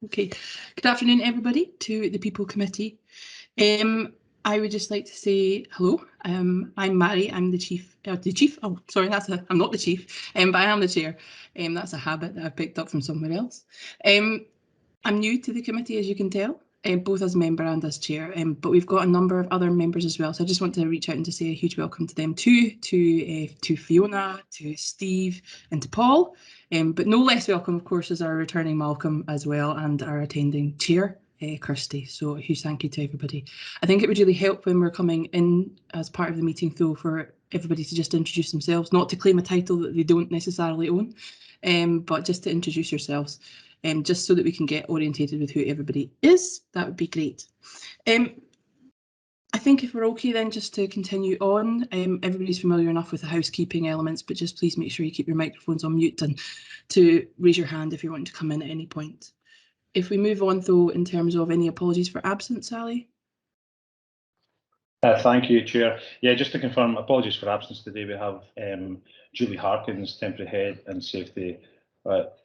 Okay, good afternoon everybody to the People Committee. I would just like to say hello. I'm Mary, I'm the chief, oh sorry, I'm not the chief, but I am the chair. That's a habit that I've picked up from somewhere else. I'm new to the committee, as you can tell, both as member and as chair, but we've got a number of other members as well, so I just want to reach out and to say a huge welcome to them too, to Fiona, to Steve and to Paul, but no less welcome of course is our returning Malcolm as well, and our attending chair, Kirsty. So a huge thank you to everybody. I think it would really help when we're coming in as part of the meeting though for everybody to just introduce themselves, not to claim a title that they don't necessarily own, but just to introduce yourselves. Just so that we can get orientated with who everybody is, that would be great. I think if we're okay then just to continue on, everybody's familiar enough with the housekeeping elements, but just please make sure you keep your microphones on mute and to raise your hand if you're wanting to come in at any point. If we move on though, in terms of any apologies for absence, Sally? Thank you, Chair. Yeah, just to confirm, apologies for absence today. We have Julie Harkins, Temporary Head and Safety,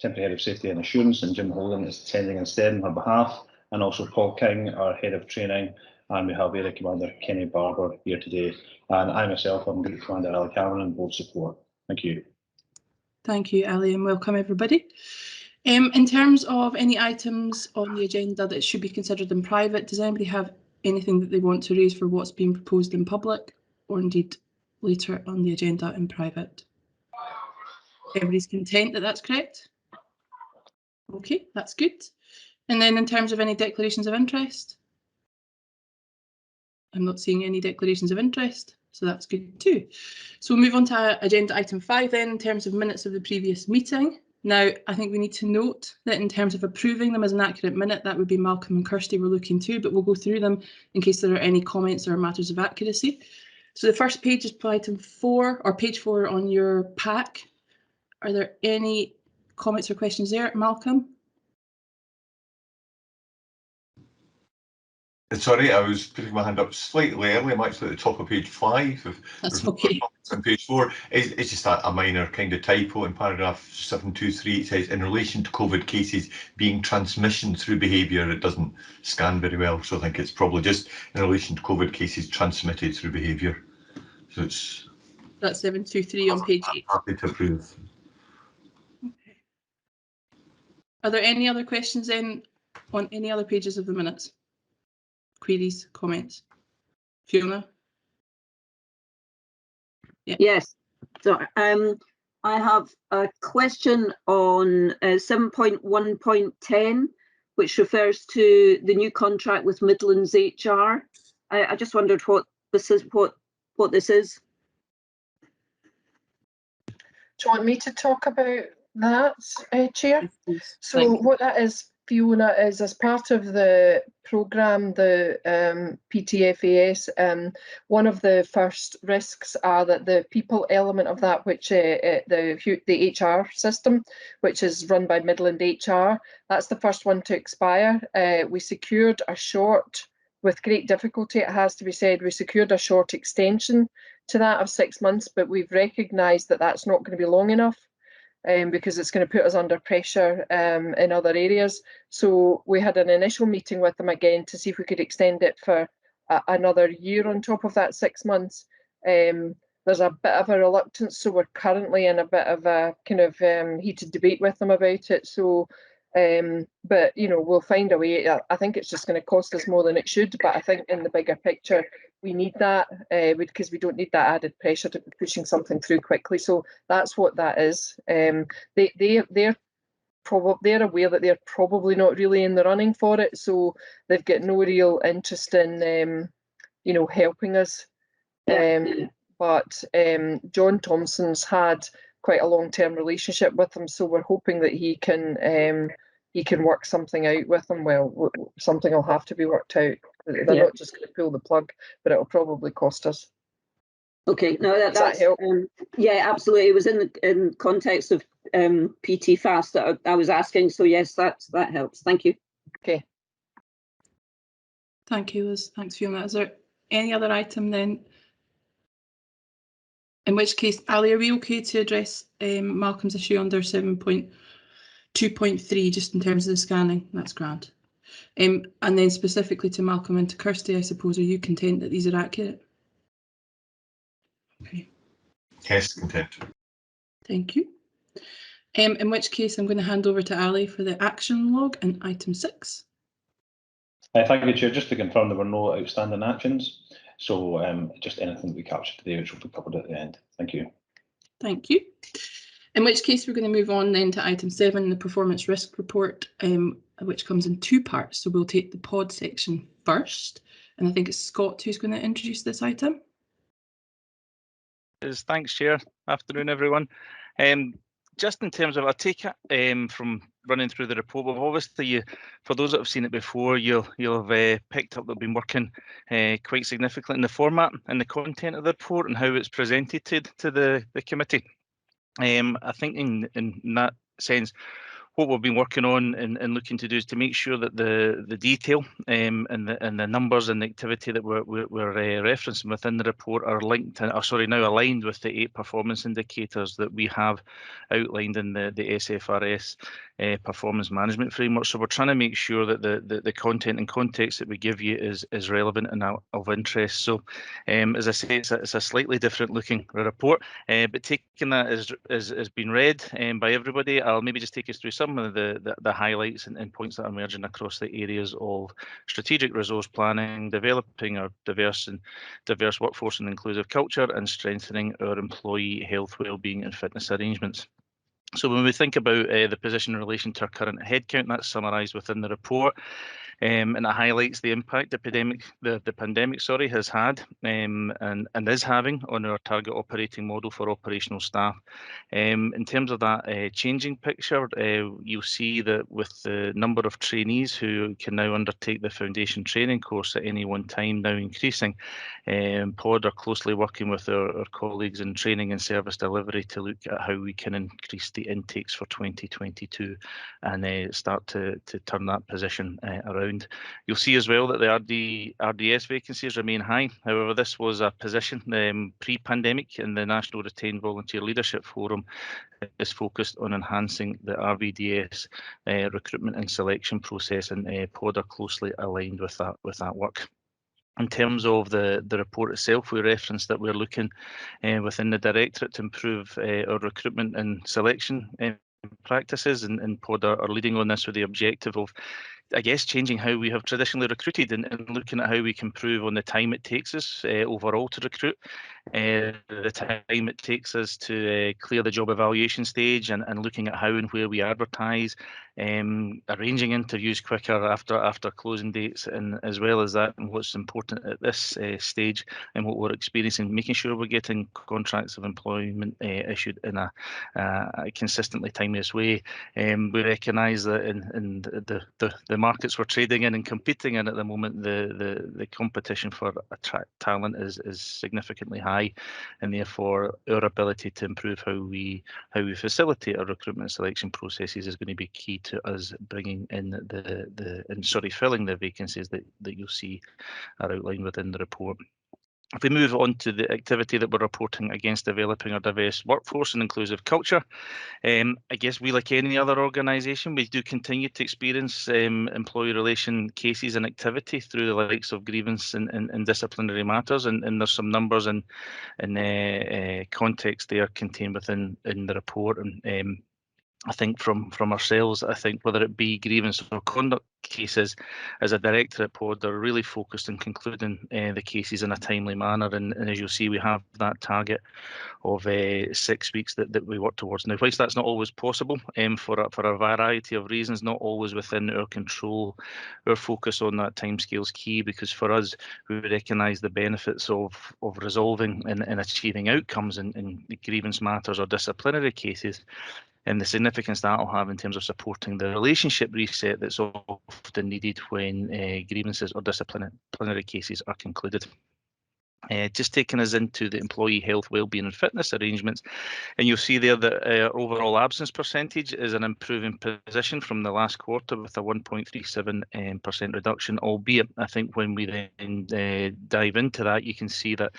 Temporary Head of Safety and Assurance, and Jim Holden is attending instead on her behalf, and also Paul King, our Head of Training, and we have Area Commander Kenny Barber here today, and I myself am Group Commander Ali Cameron and Board Support. Thank you. Thank you, Ali, and welcome everybody. In terms of any items on the agenda that should be considered in private, does anybody have anything that they want to raise for what's being proposed in public, or indeed later on the agenda in private? Everybody's content that that's correct? Okay, that's good. And then in terms of any declarations of interest? I'm not seeing any declarations of interest, so that's good too. So we'll move on to agenda item 5 then, in terms of minutes of the previous meeting. Now, I think we need to note that in terms of approving them as an accurate minute, that would be Malcolm and Kirsty we're looking to, but we'll go through them in case there are any comments or matters of accuracy. So the first page is item 4, or page 4 on your pack. Are there any comments or questions there, Malcolm? Sorry, I was putting my hand up slightly early. I'm actually at the top of page 5. That's okay. On page 4, it's just a minor kind of typo in paragraph 723. It says, in relation to COVID cases being transmission through behaviour, it doesn't scan very well. So I think it's probably just in relation to COVID cases transmitted through behaviour. So it's... That's 723 on page 8. Happy to approve. Okay. Are there any other questions then on any other pages of the minutes? Queries, comments? Fiona? Yeah. Yes. So I have a question on 7.1.10, which refers to the new contract with Midlands HR. I just wondered what this is. What this is. Do you want me to talk about that, Chair? Yes, so what that is, Fiona, is as part of the programme, the PTFAS, one of the first risks are that the people element of that, which the HR system, which is run by Midland HR, that's the first one to expire. We secured a short, with great difficulty it has to be said, we secured a short extension to that of 6 months, but we've recognised that that's not going to be long enough. Because it's going to put us under pressure in other areas. So we had an initial meeting with them again to see if we could extend it for another year on top of that 6 months. There's a bit of a reluctance, so we're currently in a bit of a kind of heated debate with them about it. So, but you know, we'll find a way. I think it's just going to cost us more than it should, but I think in the bigger picture, we need that because we don't need that added pressure to be pushing something through quickly. So that's what that is. They're aware that they're probably not really in the running for it, so they've got no real interest in you know, helping us. But John Thompson's had quite a long-term relationship with them, so we're hoping that he can work something out with them. Well, something will have to be worked out. They're not just going to pull the plug, but it'll probably cost us. Okay, no, that's yeah, absolutely. It was in context of PTFAS that I was asking. So yes, that helps. Thank you. Okay. Thank you, Liz. Thanks, Fiona. Is there any other item then? In which case, Ali, are we okay to address Malcolm's issue under 7.1.10 2.3 just in terms of the scanning, that's grand. And then specifically to Malcolm and to Kirsty, I suppose, are you content that these are accurate? Okay. Yes, content. Thank you. In which case, I'm going to hand over to Ali for the action log and item 6. Thank you, Chair. Just to confirm, there were no outstanding actions. So just anything we captured today, which will be covered at the end. Thank you. Thank you. In which case, we're going to move on then to item 7, the performance risk report, which comes in 2 parts. So we'll take the pod section first. And I think it's Scott who's going to introduce this item. Thanks, Chair. Afternoon, everyone. Just in terms of, I take it from running through the report, but obviously, for those that have seen it before, you'll have picked up that we've been working quite significantly in the format and the content of the report and how it's presented to the committee. I think in that sense, what we've been working on and looking to do is to make sure that the detail and the numbers and the activity that we're referencing within the report are linked, now aligned with the 8 performance indicators that we have outlined in the SFRS performance management framework. So we're trying to make sure that the content and context that we give you is relevant and of interest. So as I say, it's a slightly different looking report, but taking that as been read by everybody, I'll maybe just take us through some of the highlights and points that are emerging across the areas of strategic resource planning, developing our diverse workforce and inclusive culture, and strengthening our employee health, wellbeing and fitness arrangements. So when we think about the position in relation to our current headcount, that's summarised within the report, and it highlights the impact the pandemic has had and is having on our target operating model for operational staff. In terms of that changing picture, you'll see that with the number of trainees who can now undertake the foundation training course at any one time now increasing, POD are closely working with our colleagues in training and service delivery to look at how we can increase the intakes for 2022 and start to turn that position around. You'll see as well that the RDS vacancies remain high. However, this was a position pre-pandemic, and the National Retained Volunteer Leadership Forum is focused on enhancing the RVDS recruitment and selection process, and POD are closely aligned with that work. In terms of the report itself, we referenced that we're looking within the Directorate to improve our recruitment and selection practices, and POD are leading on this with the objective of, I guess, changing how we have traditionally recruited and looking at how we can improve on the time it takes us overall to recruit, the time it takes us to clear the job evaluation stage, and looking at how and where we advertise, arranging interviews quicker after closing dates, and as well as that, and what's important at this stage and what we're experiencing, making sure we're getting contracts of employment issued in a consistently timeous way. We recognise that in the markets we're trading in and competing in at the moment, the competition for attract talent is significantly high, and therefore our ability to improve how we facilitate our recruitment selection processes is going to be key to us bringing in filling the vacancies that you'll see are outlined within the report. If we move on to the activity that we're reporting against developing our diverse workforce and inclusive culture, I guess we, like any other organisation, we do continue to experience employee relation cases and activity through the likes of grievance and disciplinary matters, and there's some numbers and context there contained within the report. And I think from ourselves, I think whether it be grievance or conduct cases, as a Directorate POD, they're really focused on concluding the cases in a timely manner. And as you'll see, we have that target of 6 weeks that we work towards. Now, whilst that's not always possible for a variety of reasons, not always within our control, our focus on that timescale is key, because for us, we recognise the benefits of resolving and achieving outcomes in grievance matters or disciplinary cases, and the significance that will have in terms of supporting the relationship reset that's often needed when grievances or disciplinary cases are concluded. Just taking us into the employee health, wellbeing and fitness arrangements, and you'll see there that overall absence percentage is an improving position from the last quarter with a 1.37% reduction, albeit I think when we then dive into that, you can see that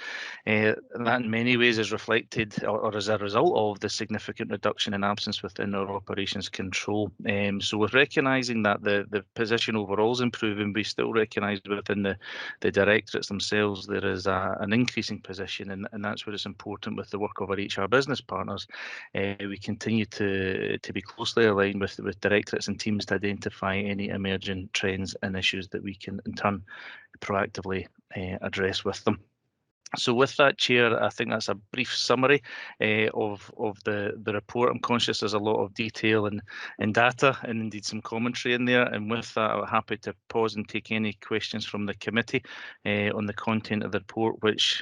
that in many ways is reflected or as a result of the significant reduction in absence within our operations control. So with recognising that the position overall is improving, we still recognise within the directorates themselves there is an increasing position, and that's where it's important with the work of our HR business partners. We continue to be closely aligned with directorates and teams to identify any emerging trends and issues that we can in turn proactively address with them. So with that, Chair, I think that's a brief summary of the report. I'm conscious there's a lot of detail and data and indeed some commentary in there. And with that, I'm happy to pause and take any questions from the committee on the content of the report, which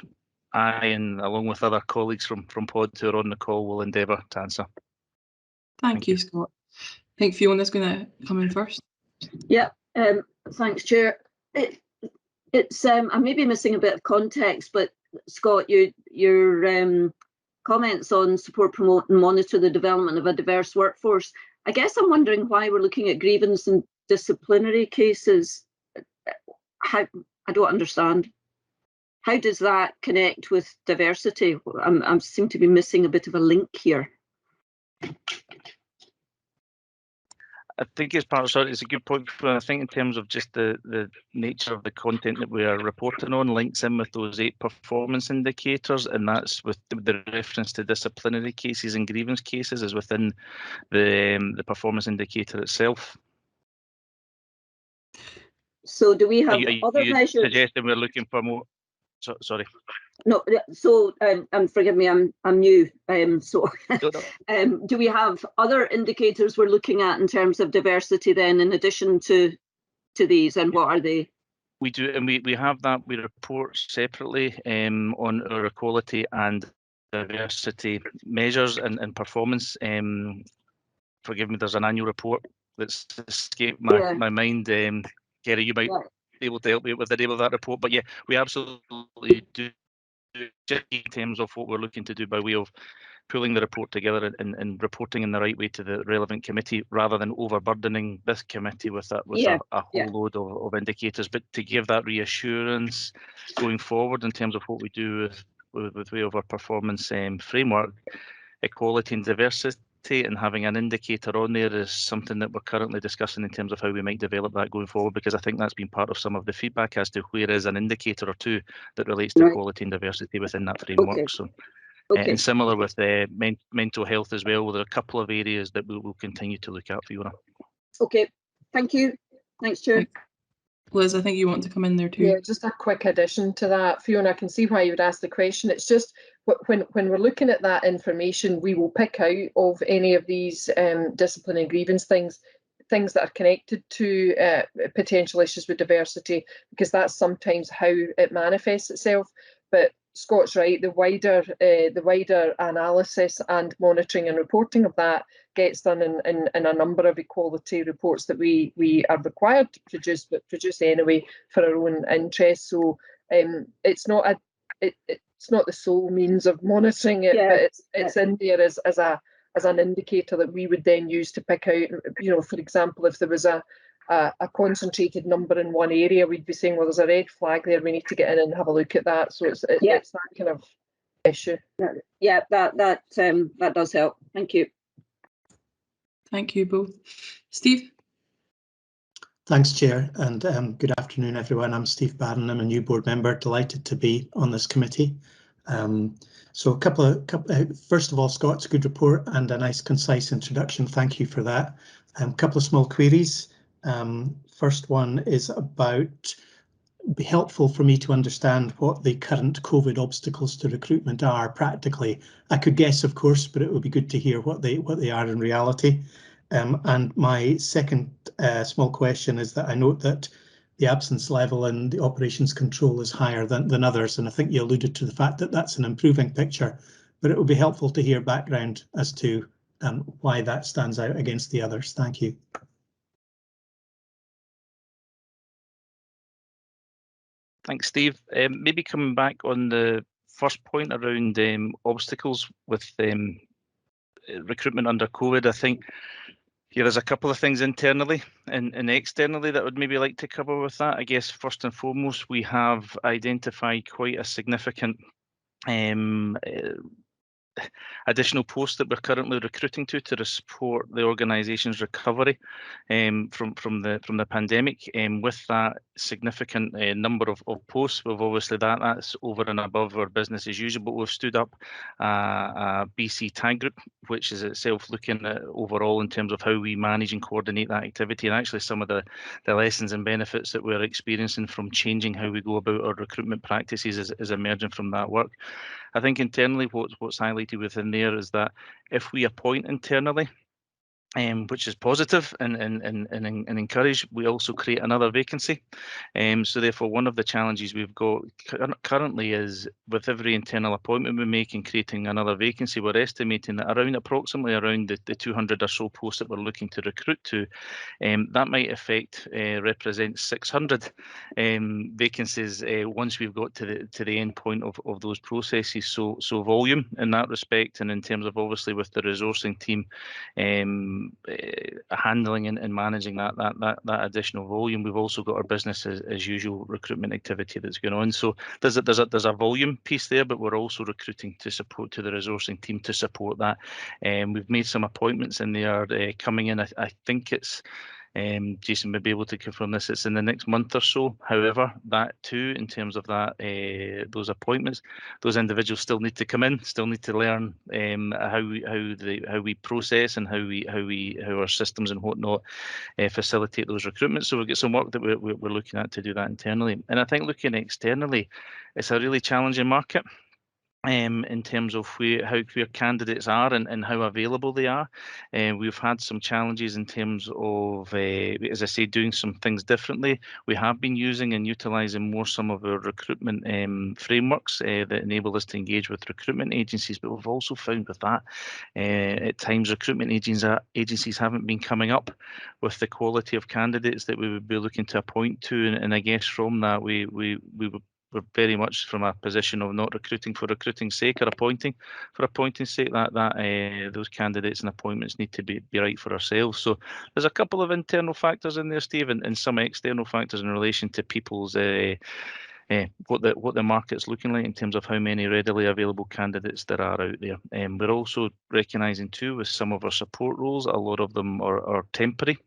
I, and along with other colleagues from Pod who are on the call, will endeavour to answer. Thank you, Scott. I think Fiona's going to come in first. Yeah, thanks, Chair. It's I may be missing a bit of context, but Scott, your comments on support, promote and monitor the development of a diverse workforce. I guess I'm wondering why we're looking at grievance and disciplinary cases. I don't understand. How does that connect with diversity? I seem to be missing a bit of a link here. I think it's part of it's a good point. I think in terms of just the nature of the content that we are reporting on links in with those 8 performance indicators, and that's with the reference to disciplinary cases and grievance cases is within the performance indicator itself. So do we have other measures? Suggesting we're looking for more. Sorry. No, so forgive me, I'm new. Do we have other indicators we're looking at in terms of diversity then, in addition to these, and what are they? We do, and we have that. We report separately on our equality and diversity measures and performance. Forgive me, there's an annual report that's escaped my mind. Kerry, you might be able to help me with the name of that report, but yeah, we absolutely do. Just in terms of what we're looking to do by way of pulling the report together and reporting in the right way to the relevant committee, rather than overburdening this committee with a whole load of indicators, but to give that reassurance going forward in terms of what we do with way of our performance framework, equality and diversity, and having an indicator on there is something that we're currently discussing in terms of how we might develop that going forward, because I think that's been part of some of the feedback as to where is an indicator or two that relates to equality and diversity within that framework. Okay. So, and similar with mental health as well, there are a couple of areas that we will continue to look at, Fiona. Okay, thank you. Thanks, Chair. Liz, I think you want to come in there too. Yeah, just a quick addition to that. Fiona, I can see why you would ask the question. It's just when we're looking at that information, we will pick out of any of these discipline and grievance things that are connected to potential issues with diversity, because that's sometimes how it manifests itself. But Scott's right, the wider analysis and monitoring and reporting of that gets done in a number of equality reports that we are required to produce, but produce anyway for our own interest. So it's not the sole means of monitoring it, but it's in there as an indicator that we would then use to pick out, you know, for example, if there was a concentrated number in one area, we'd be saying, well, there's a red flag there, we need to get in and have a look at that. So it's that kind of issue. Yeah, that does help. Thank you. Thank you both. Steve? Thanks, Chair, and good afternoon, everyone. I'm Steve Barron. I'm a new board member, delighted to be on this committee. So a couple first of all, Scott's good report and a nice concise introduction. Thank you for that. A couple of small queries. First one is about, be helpful for me to understand what the current COVID obstacles to recruitment are practically. I could guess, of course, but it would be good to hear what they are in reality. And my second small question is that I note that the absence level and the operations control is higher than others, and I think you alluded to the fact that that's an improving picture, but it would be helpful to hear background as to why that stands out against the others. Thank you. Thanks, Steve. Maybe coming back on the first point around obstacles with recruitment under COVID, I think there's a couple of things internally and externally that I would maybe like to cover with that. I guess first and foremost, we have identified quite a significant additional posts that we're currently recruiting to support the organisation's recovery from the pandemic. With that significant number of posts, we've obviously that's over and above our business as usual, but we've stood up a BC tag group, which is itself looking at overall in terms of how we manage and coordinate that activity, and actually some of the lessons and benefits that we're experiencing from changing how we go about our recruitment practices is emerging from that work. I think internally what's highlighted within there is that if we appoint internally, which is positive and encourage, we also create another vacancy. So therefore, one of the challenges we've got currently is with every internal appointment we make in creating another vacancy, we're estimating that approximately around the 200 or so posts that we're looking to recruit to, that might represent 600 vacancies once we've got to the end point of those processes. So volume in that respect, and in terms of obviously with the resourcing team handling and managing that additional volume, we've also got our business as usual recruitment activity that's going on. So there's a volume piece there, but we're also recruiting to the resourcing team to support that. We've made some appointments in there coming in. I think it's Jason may be able to confirm this. It's in the next month or so. However, that too, in terms of that, those appointments, those individuals still need to come in, still need to learn how we process and how our systems and whatnot facilitate those recruitments. So we've got some work that we're looking at to do that internally. And I think looking externally, it's a really challenging market. In terms of how queer candidates are and how available they are. We've had some challenges in terms of, as I say, doing some things differently. We have been using and utilising more some of our recruitment frameworks that enable us to engage with recruitment agencies, but we've also found with that at times recruitment agencies haven't been coming up with the quality of candidates that we would be looking to appoint to, and I guess from that we're very much from a position of not recruiting for recruiting's sake or appointing for appointing's sake. That those candidates and appointments need to be right for ourselves. So there's a couple of internal factors in there, Steve, and some external factors in relation to people's what the market's looking like in terms of how many readily available candidates there are out there. We're also recognising too with some of our support roles, a lot of them are temporary,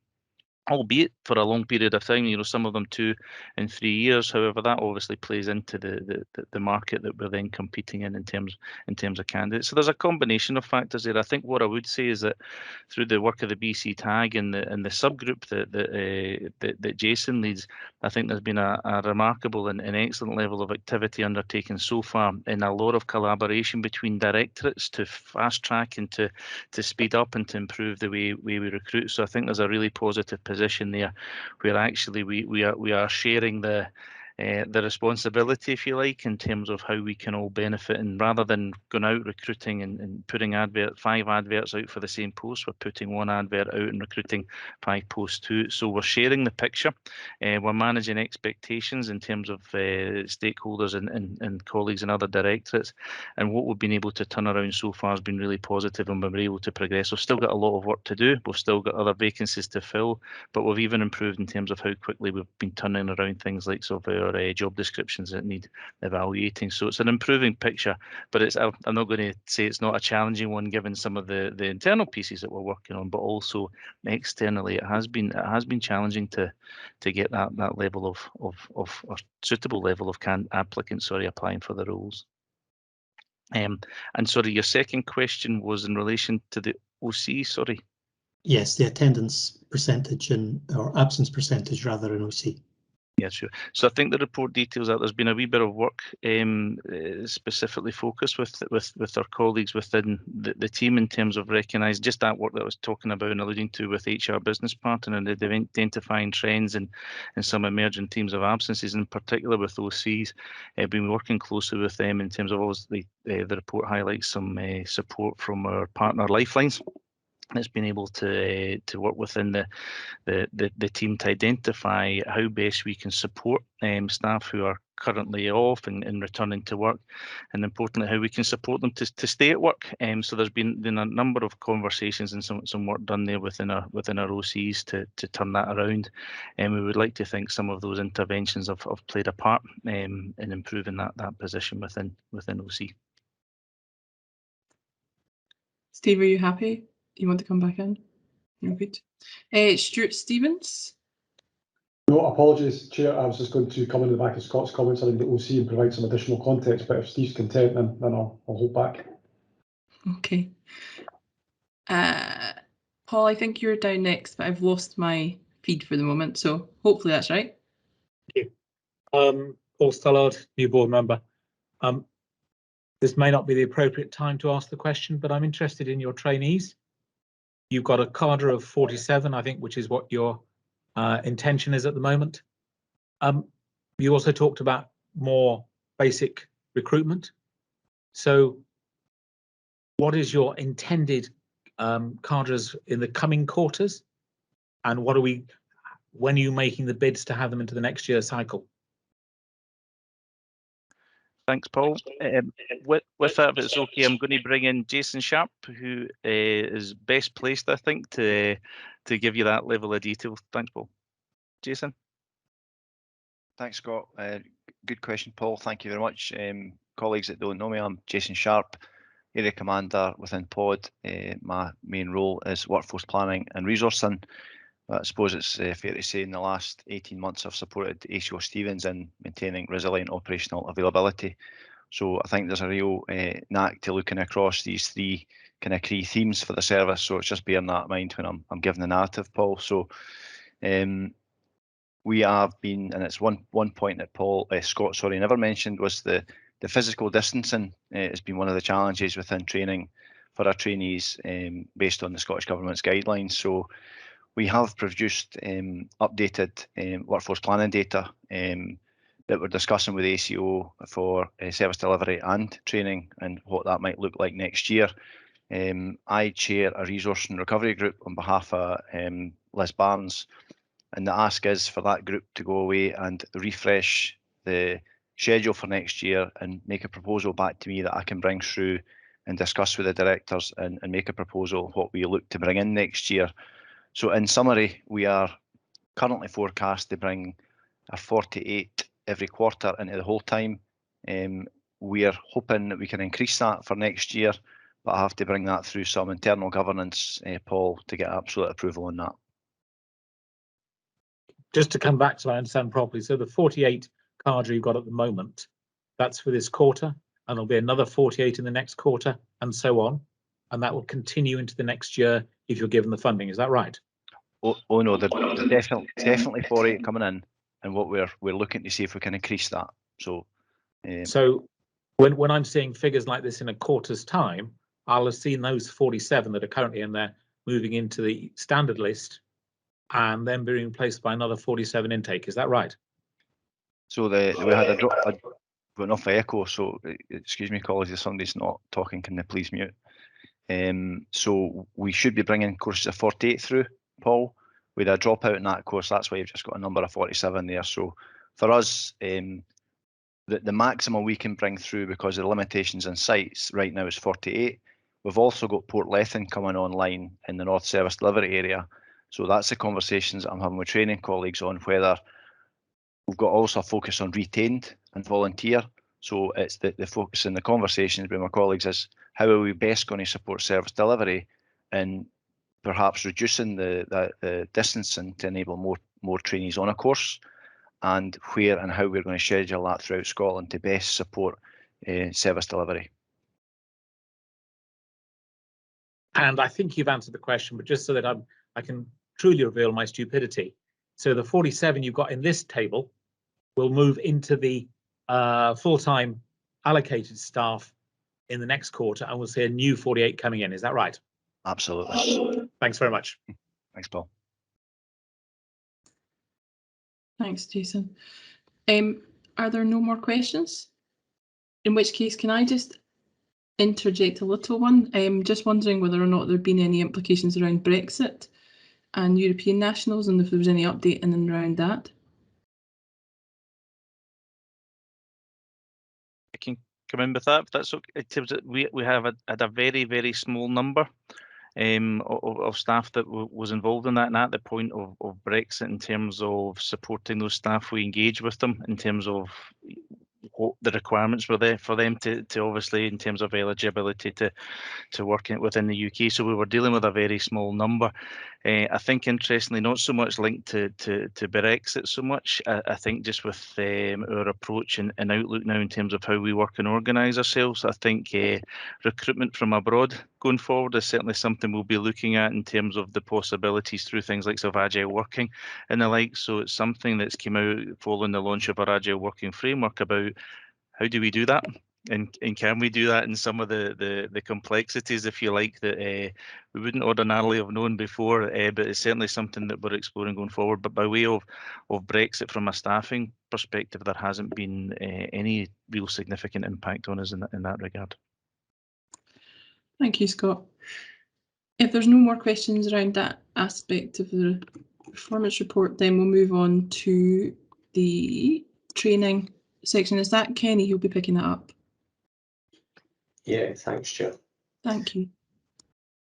albeit for a long period of time, some of them 2 and 3 years. However, that obviously plays into the market that we're then competing in terms of candidates. So there's a combination of factors there. I think what I would say is that through the work of the BC Tag and the subgroup that Jason leads, I think there's been a remarkable and excellent level of activity undertaken so far, and a lot of collaboration between directorates to fast track and to speed up and to improve the way we recruit. So I think there's a really positive position there, where actually we are sharing the responsibility, if you like, in terms of how we can all benefit. And rather than going out recruiting and putting 5 adverts out for the same post, we're putting 1 advert out and recruiting 5 posts too. So we're sharing the picture. We're managing expectations in terms of stakeholders and colleagues and other directorates. And what we've been able to turn around so far has been really positive, and we're able to progress. We've still got a lot of work to do. We've still got other vacancies to fill, but we've even improved in terms of how quickly we've been turning around things like our job descriptions that need evaluating. So it's an improving picture, but I'm not going to say it's not a challenging one given some of the internal pieces that we're working on, but also externally it has been challenging to get that level of or suitable level of applicants applying for the roles. And sorry, your second question was in relation to the OC, sorry. Yes, the attendance percentage or absence percentage rather in OC. Yeah, sure. So I think the report details that there's been a wee bit of work specifically focused with our colleagues within the team in terms of recognising just that work that I was talking about and alluding to with HR business partner and identifying trends and some emerging themes of absences, in particular with OCs. Been working closely with them in terms of obviously the report highlights some support from our partner Lifelines. that's been able to work within the team to identify how best we can support staff who are currently off and returning to work, and importantly how we can support them to stay at work. So there's been a number of conversations and some work done there within our OCs to turn that around, and we would like to think some of those interventions have played a part in improving that position within OC. Steve, are you happy? You want to come back in? You're good. Stuart Stevens. No, apologies, Chair. I was just going to come in the back of Scott's comments around the OC and provide some additional context, but if Steve's content, then I'll hold back. Okay. Paul, I think you're down next, but I've lost my feed for the moment, so hopefully that's right. Thank you. Paul Stallard, new board member. This may not be the appropriate time to ask the question, but I'm interested in your trainees. You've got a cadre of 47, I think, which is what your intention is at the moment. You also talked about more basic recruitment. So what is your intended cadres in the coming quarters? And when are you making the bids to have them into the next year cycle? Thanks, Paul. With that, if it's okay, I'm going to bring in Jason Sharp, who is best placed, I think, to give you that level of detail. Thanks, Paul. Jason. Thanks, Scott. Good question, Paul. Thank you very much. Colleagues that don't know me, I'm Jason Sharp, Area Commander within POD. My main role is workforce planning and resourcing. I suppose it's fair to say in the last 18 months I've supported ACO Stevens in maintaining resilient operational availability. So I think there's a real knack to looking across these three kind of key themes for the service. So it's just bearing that in mind when I'm giving the narrative, Paul. So we have been, and it's one point that Scott never mentioned, was the physical distancing. Has been one of the challenges within training for our trainees based on the Scottish Government's guidelines. So we have produced updated workforce planning data that we're discussing with ACO for service delivery and training and what that might look like next year. I chair a resource and recovery group on behalf of Liz Barnes, and the ask is for that group to go away and refresh the schedule for next year and make a proposal back to me that I can bring through and discuss with the directors and make a proposal what we look to bring in next year. So in summary, we are currently forecast to bring a 48 every quarter into the whole time. We are hoping that we can increase that for next year, but I have to bring that through some internal governance, Paul, to get absolute approval on that. Just to come back so I understand properly, so the 48 cadre you've got at the moment, that's for this quarter, and there'll be another 48 in the next quarter, and so on, and that will continue into the next year if you're given the funding. Is that right? Oh no, there's definitely 48 coming in, and what we're looking to see if we can increase that. So, so when I'm seeing figures like this in a quarter's time, I'll have seen those 47 that are currently in there moving into the standard list, and then being replaced by another 47 intake. Is that right? So we had a drop. Got enough echo. So excuse me, colleagues, if somebody's not talking, can they please mute? So we should be bringing courses of 48 through, Paul. With a dropout in that course, that's why you've just got a number of 47 there. So for us, the maximum we can bring through because of the limitations in sites right now is 48. We've also got Portlethen coming online in the North Service Delivery area. So that's the conversations I'm having with training colleagues on whether we've got also a focus on retained and volunteer. So it's the focus in the conversations with my colleagues is how are we best going to support service delivery and perhaps reducing the distancing to enable more trainees on a course, and where and how we're going to schedule that throughout Scotland to best support service delivery. And I think you've answered the question, but just so that I can truly reveal my stupidity. So the 47 you've got in this table will move into the full-time allocated staff in the next quarter, and we'll see a new 48 coming in. Is that right? Absolutely. Thanks very much. Thanks, Paul. Thanks, Jason. Are there no more questions? In which case, can I just interject a little one. Just wondering whether or not there have been any implications around Brexit and European nationals, and if there was any update in and around that. I can come in with that. If that's okay. In terms of, we have had a very small number of staff that was involved in that, and at the point of Brexit, in terms of supporting those staff, we engage with them in terms of what the requirements were there for them to obviously, in terms of eligibility to work within the UK. So we were dealing with a very small number. I think, interestingly, not so much linked to Brexit so much. I think just with our approach and outlook now in terms of how we work and organise ourselves, I think recruitment from abroad going forward is certainly something we'll be looking at in terms of the possibilities through things like agile working and the like. So it's something that's came out following the launch of our agile working framework about how do we do that, and can we do that in some of the complexities, if you like, that we wouldn't ordinarily have known before, but it's certainly something that we're exploring going forward. But by way of Brexit, from a staffing perspective, there hasn't been any real significant impact on us in that regard. Thank you, Scott. If there's no more questions around that aspect of the performance report, then we'll move on to the training section. Is that Kenny who'll be picking that up? Yeah, thanks, Chair. Thank you.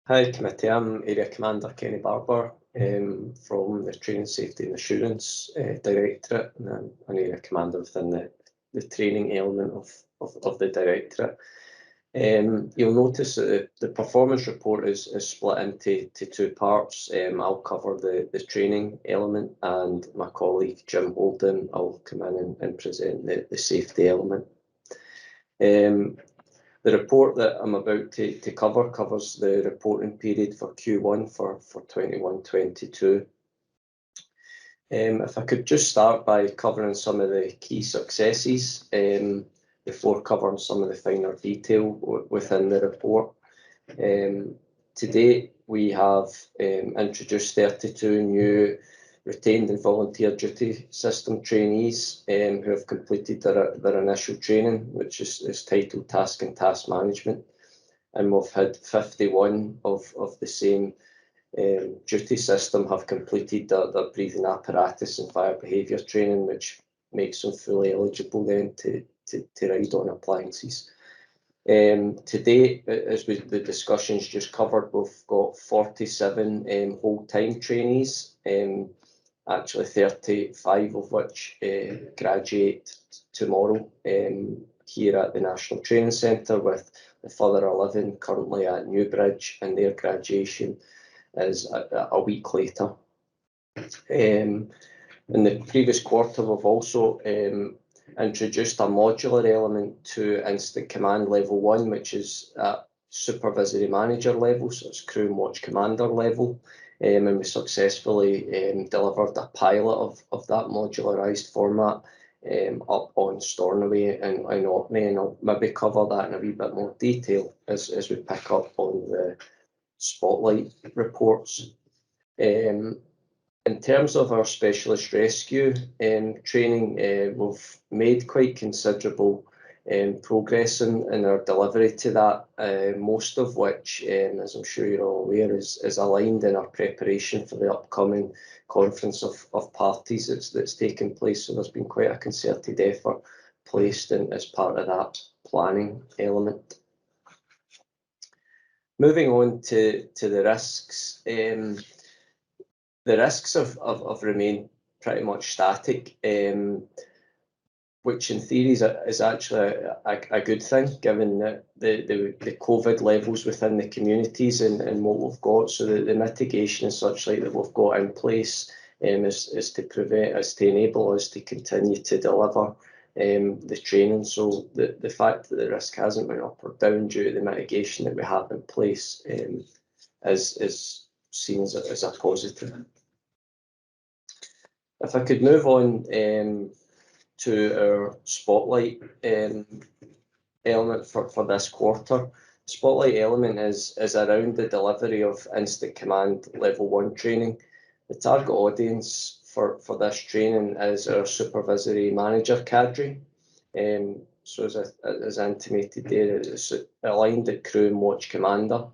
Hi, Committee. I'm Area Commander Kenny Barber from the Training, Safety and Assurance Directorate, and I'm an Area Commander within the training element of the Directorate. You'll notice that the performance report is split into two parts. I'll cover the training element, and my colleague Jim Holden will come in and present the safety element. The report that I'm about to cover covers the reporting period for Q1 for 21-22. If I could just start by covering some of the key successes before covering some of the finer detail within the report. To date, we have introduced 32 new retained and volunteer duty system trainees who have completed their initial training, which is titled Task and Task Management. And we've had 51 of the same duty system have completed their breathing apparatus and fire behaviour training, which makes them fully eligible then to ride on appliances. To date, as the discussions just covered, we've got 47 whole-time trainees, actually 35 of which graduate tomorrow here at the National Training Centre, with the further 11 currently at Newbridge, and their graduation is a week later. In the previous quarter, we've also introduced a modular element to Instant Command Level 1, which is at Supervisory Manager level, so it's Crew and Watch Commander level. And we successfully delivered a pilot of that modularised format up on Stornoway and Orkney, and I'll maybe cover that in a wee bit more detail as we pick up on the spotlight reports. In terms of our specialist rescue training, we've made quite considerable progress in our delivery to that, most of which, as I'm sure you're all aware, is aligned in our preparation for the upcoming conference of parties that's taken place. So there's been quite a concerted effort placed in as part of that planning element. Moving on to the risks. The risks have remained pretty much static, which in theory is actually a good thing, given that the COVID levels within the communities and what we've got. So the mitigation is such like that we've got in place is to prevent us, to enable us to continue to deliver the training. So the fact that the risk hasn't went up or down due to the mitigation that we have in place is seen as a positive. If I could move on to our spotlight element for this quarter. Spotlight element is around the delivery of Instant Command Level 1 training. The target audience for this training is our supervisory manager cadre. So as intimated there, it's aligned at crew and watch commander.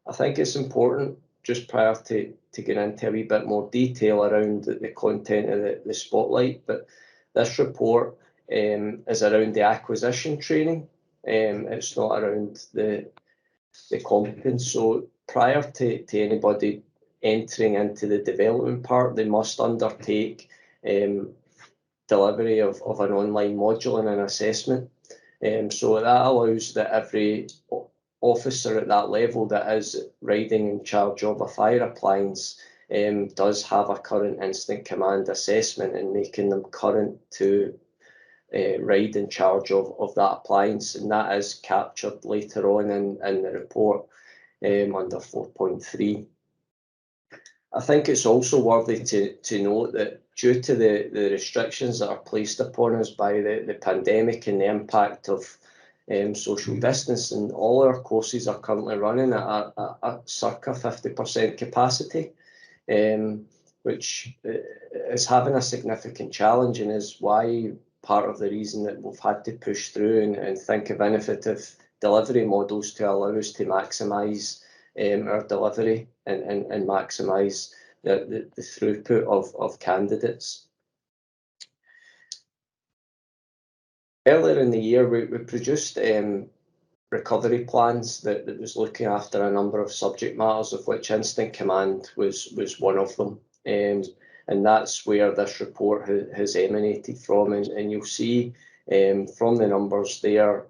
I think it's important, just prior to getting into a wee bit more detail around the content of the spotlight, but this report is around the acquisition training. It's not around the competence. So prior to anybody entering into the development part, they must undertake delivery of an online module and an assessment. So that allows that every officer at that level that is riding in charge of a fire appliance does have a current incident command assessment, and making them current to ride in charge of that appliance, and that is captured later on in the report under 4.3. I think it's also worthy to note that due to the restrictions that are placed upon us by the pandemic and the impact of social distancing, all our courses are currently running at a circa 50% capacity, which is having a significant challenge, and is why part of the reason that we've had to push through and think of innovative delivery models to allow us to maximise our delivery and maximise the throughput of candidates. Earlier in the year, we produced recovery plans that was looking after a number of subject matters, of which incident command was one of them. And that's where this report has emanated from. And you'll see from the numbers there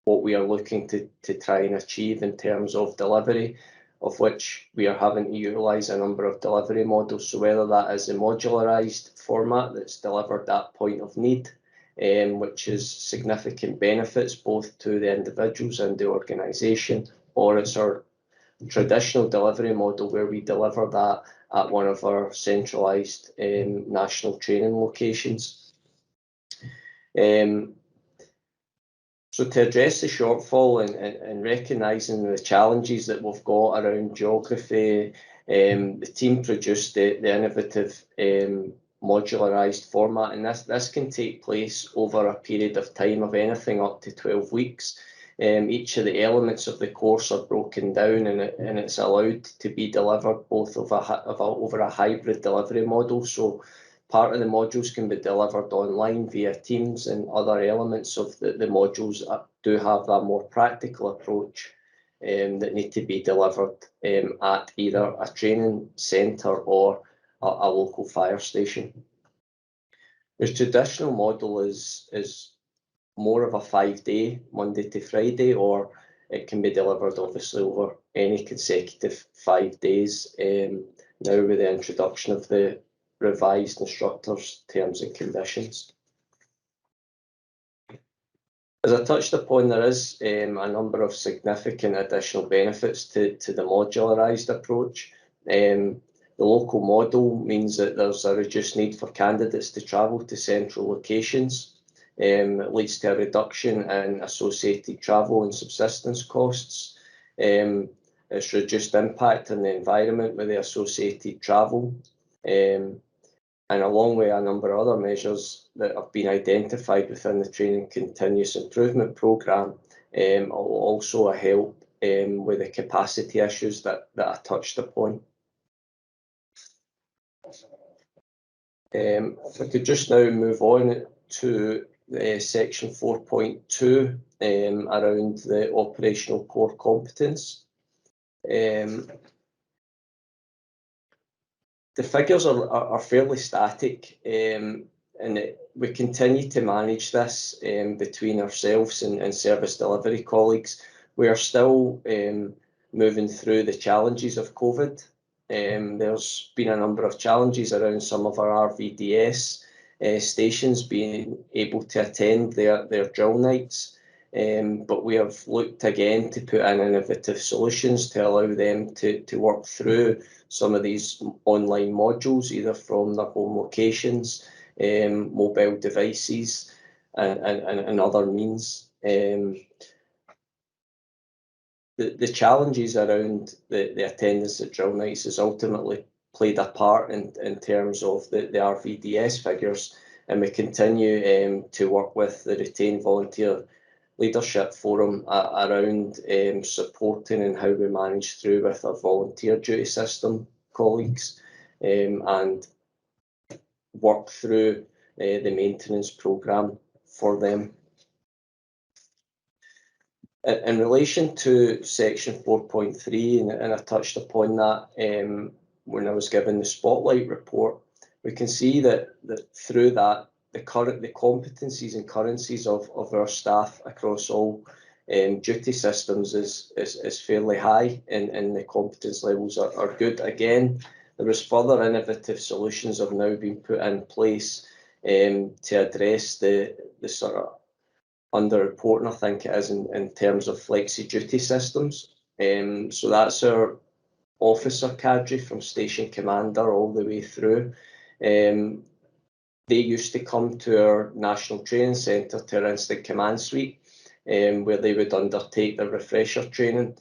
what we are looking to try and achieve in terms of delivery, of which we are having to utilise a number of delivery models. So whether that is a modularised format that's delivered at point of need, which is significant benefits both to the individuals and the organisation, or it's our traditional delivery model where we deliver that at one of our centralised national training locations. So to address the shortfall and recognising the challenges that we've got around geography, the team produced the innovative modularised format, and this can take place over a period of time of anything up to 12 weeks. Each of the elements of the course are broken down, and it's allowed to be delivered both over a hybrid delivery model. So part of the modules can be delivered online via Teams, and other elements of the modules do have that more practical approach that need to be delivered at either a training centre or a local fire station. The traditional model is more of a 5-day, Monday to Friday, or it can be delivered obviously over any consecutive 5 days, now with the introduction of the revised instructors' terms and conditions. As I touched upon, there is a number of significant additional benefits to the modularised approach. The local model means that there's a reduced need for candidates to travel to central locations. It leads to a reduction in associated travel and subsistence costs. It's reduced impact on the environment with the associated travel. And along with a number of other measures that have been identified within the Training Continuous Improvement Programme, will also help with the capacity issues that I touched upon. If I could just now move on to section 4.2 around the operational core competence. The figures are fairly static, and we continue to manage this between ourselves and service delivery colleagues. We are still moving through the challenges of COVID. There's been a number of challenges around some of our RVDS stations being able to attend their drill nights, but we have looked again to put in innovative solutions to allow them to work through some of these online modules, either from their home locations, mobile devices, and other means. The challenges around the attendance at drill nights has ultimately played a part in terms of the RVDS figures, and we continue to work with the retained volunteer leadership forum around supporting and how we manage through with our volunteer duty system colleagues and work through the maintenance programme for them. In relation to section 4.3, and I touched upon that when I was given the Spotlight report, we can see that through that, the competencies and currencies of our staff across all duty systems is fairly high, and the competence levels are good. Again, there was further innovative solutions have now been put in place to address the sort of under-reporting, I think it is, in terms of flexi-duty systems. So that's our officer cadre from station commander all the way through. They used to come to our National Training Centre, to our Instant Command Suite, where they would undertake their refresher training.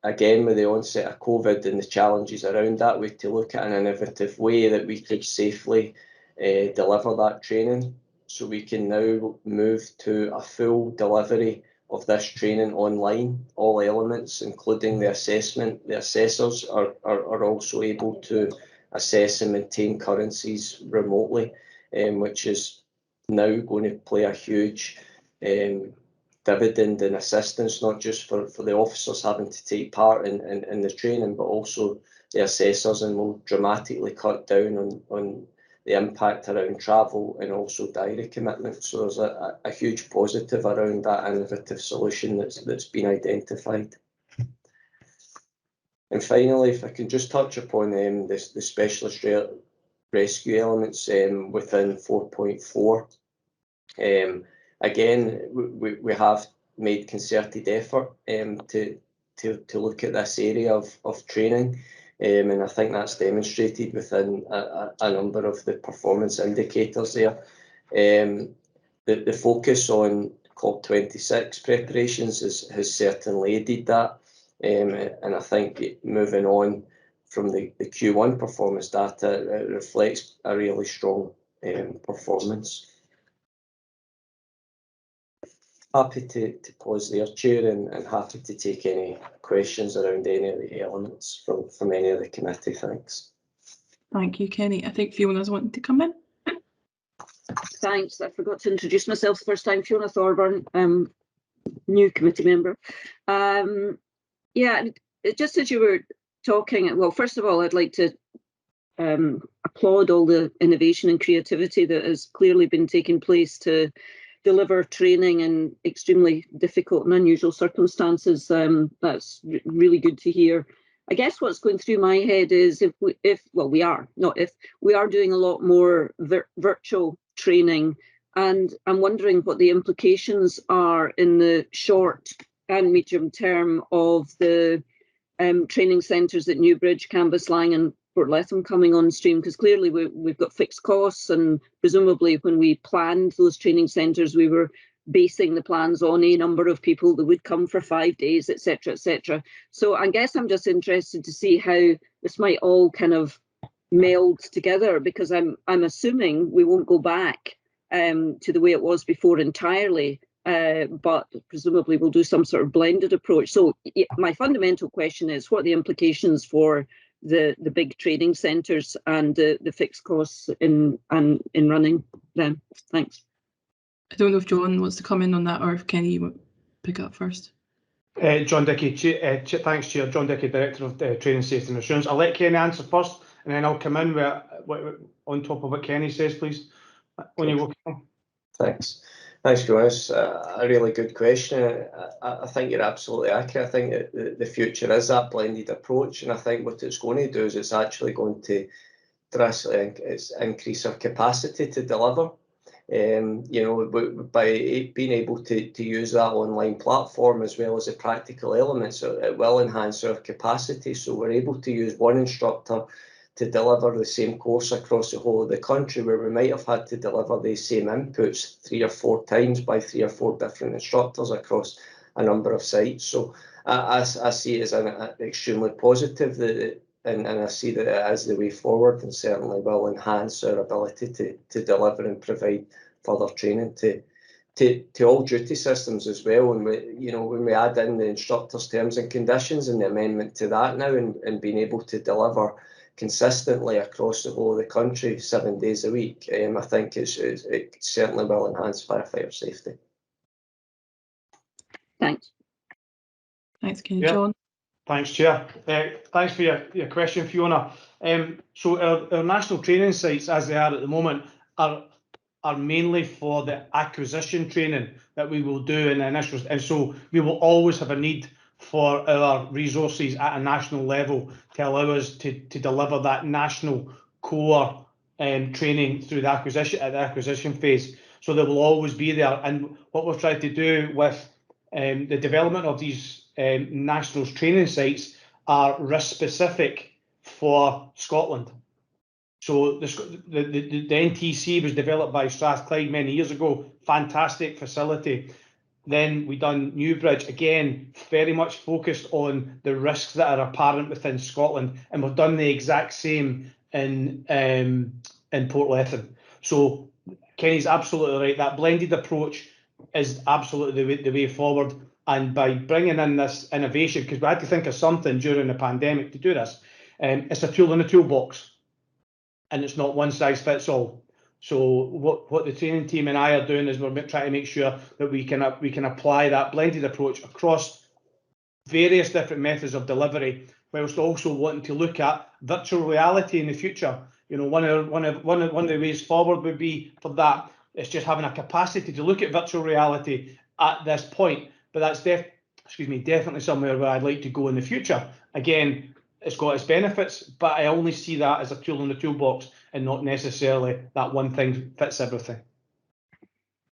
Again, with the onset of COVID and the challenges around that, we had to look at an innovative way that we could safely deliver that training. So we can now move to a full delivery of this training online, all elements, including the assessment. The assessors are also able to assess and maintain currencies remotely, which is now going to play a huge dividend and assistance, not just for the officers having to take part in the training, but also the assessors, and will dramatically cut down on the impact around travel and also diary commitments. So there's a huge positive around that innovative solution that's been identified. And finally, if I can just touch upon the specialist rescue elements within 4.4. Again, we have made concerted effort to look at this area of training. And I think that's demonstrated within a number of the performance indicators there. The focus on COP26 preparations has certainly aided that. And I think moving on from the Q1 performance data, it reflects a really strong performance. Happy to pause there, Chair, and happy to take any questions around any of the elements from any of the committee. Thanks. Thank you, Kenny. I think Fiona's wanting to come in. Thanks. I forgot to introduce myself the first time. Fiona Thorburn, new committee member. Yeah, just as you were talking, well, first of all, I'd like to applaud all the innovation and creativity that has clearly been taking place to deliver training in extremely difficult and unusual circumstances. That's really good to hear. I guess what's going through my head is we are doing a lot more virtual training, and I'm wondering what the implications are in the short and medium term of the training centres at Newbridge, Cambuslang and Port Letham coming on stream, because clearly we've got fixed costs, and presumably when we planned those training centres, we were basing the plans on a number of people that would come for 5 days, etc., etc. So I guess I'm just interested to see how this might all kind of meld together, because I'm assuming we won't go back to the way it was before entirely, but presumably we'll do some sort of blended approach. So my fundamental question is, what are the implications for the big training centres and the fixed costs in running them? Thanks. I don't know if John wants to come in on that, or if Kenny, you want to pick up first. John Dickey, thanks, Chair. John Dickey, Director of Training, Safety and Assurance. I'll let Kenny answer first, and then I'll come in on top of what Kenny says, please. When you go. Thanks. Thanks, Jonas. A really good question. I think you're absolutely accurate. I think that the future is that blended approach, and I think what it's going to do is it's actually going to drastically increase our capacity to deliver. By being able to use that online platform as well as the practical elements, it will enhance our capacity. So we're able to use one instructor to deliver the same course across the whole of the country, where we might have had to deliver the same inputs 3 or 4 times by 3 or 4 different instructors across a number of sites. So I see it as an extremely positive, and I see that it is the way forward, and certainly will enhance our ability to deliver and provide further training to to all duty systems as well. And when we add in the instructors' terms and conditions and the amendment to that now, and being able to deliver consistently across the whole of the country 7 days a week, I think it certainly will enhance firefighter safety. Thanks. Thanks, Kenny. Yeah. John? Thanks, Chair. Thanks for your question, Fiona. So our national training sites, as they are at the moment, are mainly for the acquisition training that we will do in the initial, and so we will always have a need for our resources at a national level to allow us to deliver that national core training through the acquisition phase. So they will always be there. And what we've tried to do with the development of these national training sites are risk specific for Scotland. So the NTC was developed by Strathclyde many years ago, fantastic facility. Then we done Newbridge, again, very much focused on the risks that are apparent within Scotland, and we've done the exact same in Portlethen. So Kenny's absolutely right, that blended approach is absolutely the way forward. And by bringing in this innovation, because we had to think of something during the pandemic to do this, it's a tool in the toolbox, and it's not one size fits all. So what the training team and I are doing is we're trying to make sure that we can apply that blended approach across various different methods of delivery, whilst also wanting to look at virtual reality in the future. One of the ways forward would be for that. It's just having a capacity to look at virtual reality at this point, but that's definitely somewhere where I'd like to go in the future. Again, it's got its benefits, but I only see that as a tool in the toolbox and not necessarily that one thing fits everything.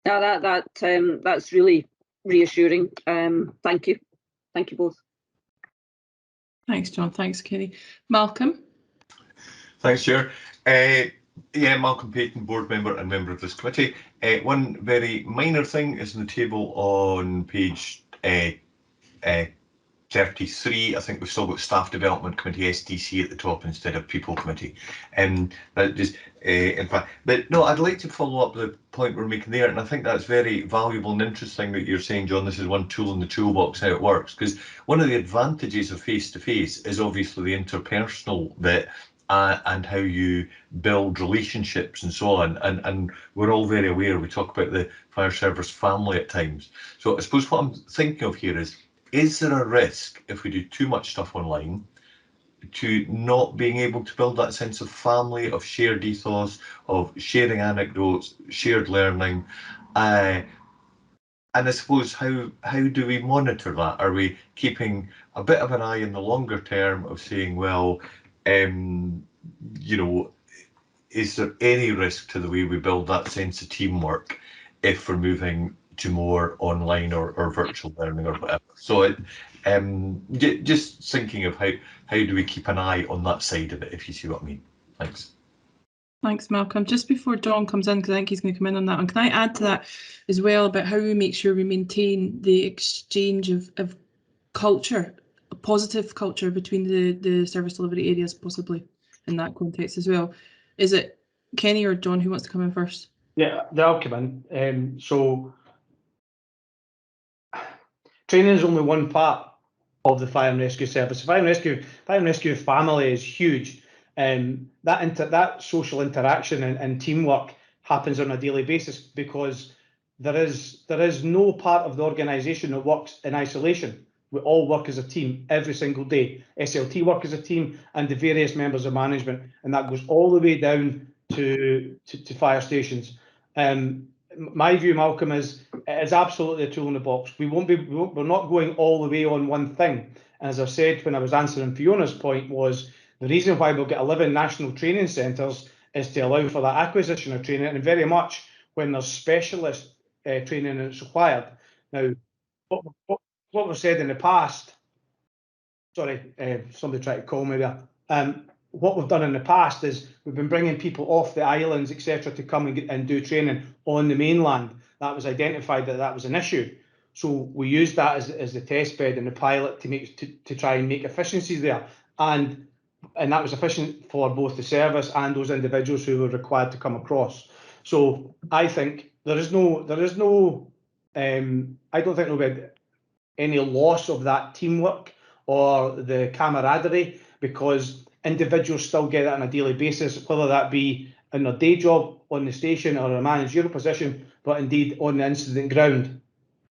Yeah, that's really reassuring. Thank you both. Thanks, John. Thanks, Kenny. Malcolm? Thanks, Chair. Yeah, Malcolm Payton, board member and member of this committee. One very minor thing is in the table on page 33. I think we've still got Staff Development Committee (SDC) at the top instead of People Committee. That just in fact, but no, I'd like to follow up the point we're making there, and I think that's very valuable and interesting that you're saying, John, this is one tool in the toolbox, how it works, because one of the advantages of face-to-face is obviously the interpersonal bit. And how you build relationships and so on, and we're all very aware, we talk about the fire service family at times. So I suppose what I'm thinking of here is there a risk if we do too much stuff online to not being able to build that sense of family, of shared ethos, of sharing anecdotes, shared learning? And I suppose how do we monitor that? Are we keeping a bit of an eye in the longer term of saying, well, is there any risk to the way we build that sense of teamwork if we're moving to more online or virtual learning or whatever? So just thinking of how do we keep an eye on that side of it, if you see what I mean. Thanks. Thanks, Malcolm. Just before John comes in, because I think he's going to come in on that, and can I add to that as well about how we make sure we maintain the exchange of culture, a positive culture between the service delivery areas, possibly in that context as well. Is it Kenny or John who wants to come in first? Yeah, they'll come in. So training is only one part of the fire and rescue service. Fire and rescue family is huge. That social interaction and teamwork happens on a daily basis, because there is no part of the organisation that works in isolation. We all work as a team every single day. SLT work as a team, and the various members of management, and that goes all the way down to fire stations. My view, Malcolm, is it is absolutely a tool in the box. We're not going all the way on one thing. And as I said when I was answering Fiona's point, was the reason why we'll get 11 national training centres is to allow for that acquisition of training, and very much when there's specialist training that's required. Now, what was said in the past, sorry, somebody tried to call me there. What we've done in the past is we've been bringing people off the islands, etc., to come and do training on the mainland. That was identified that was an issue. So we used that as the test bed and the pilot to try and make efficiencies there. And that was efficient for both the service and those individuals who were required to come across. So I think there is no I don't think there'll be any loss of that teamwork or the camaraderie, because individuals still get that on a daily basis, whether that be in their day job on the station or a managerial position, but indeed on the incident ground.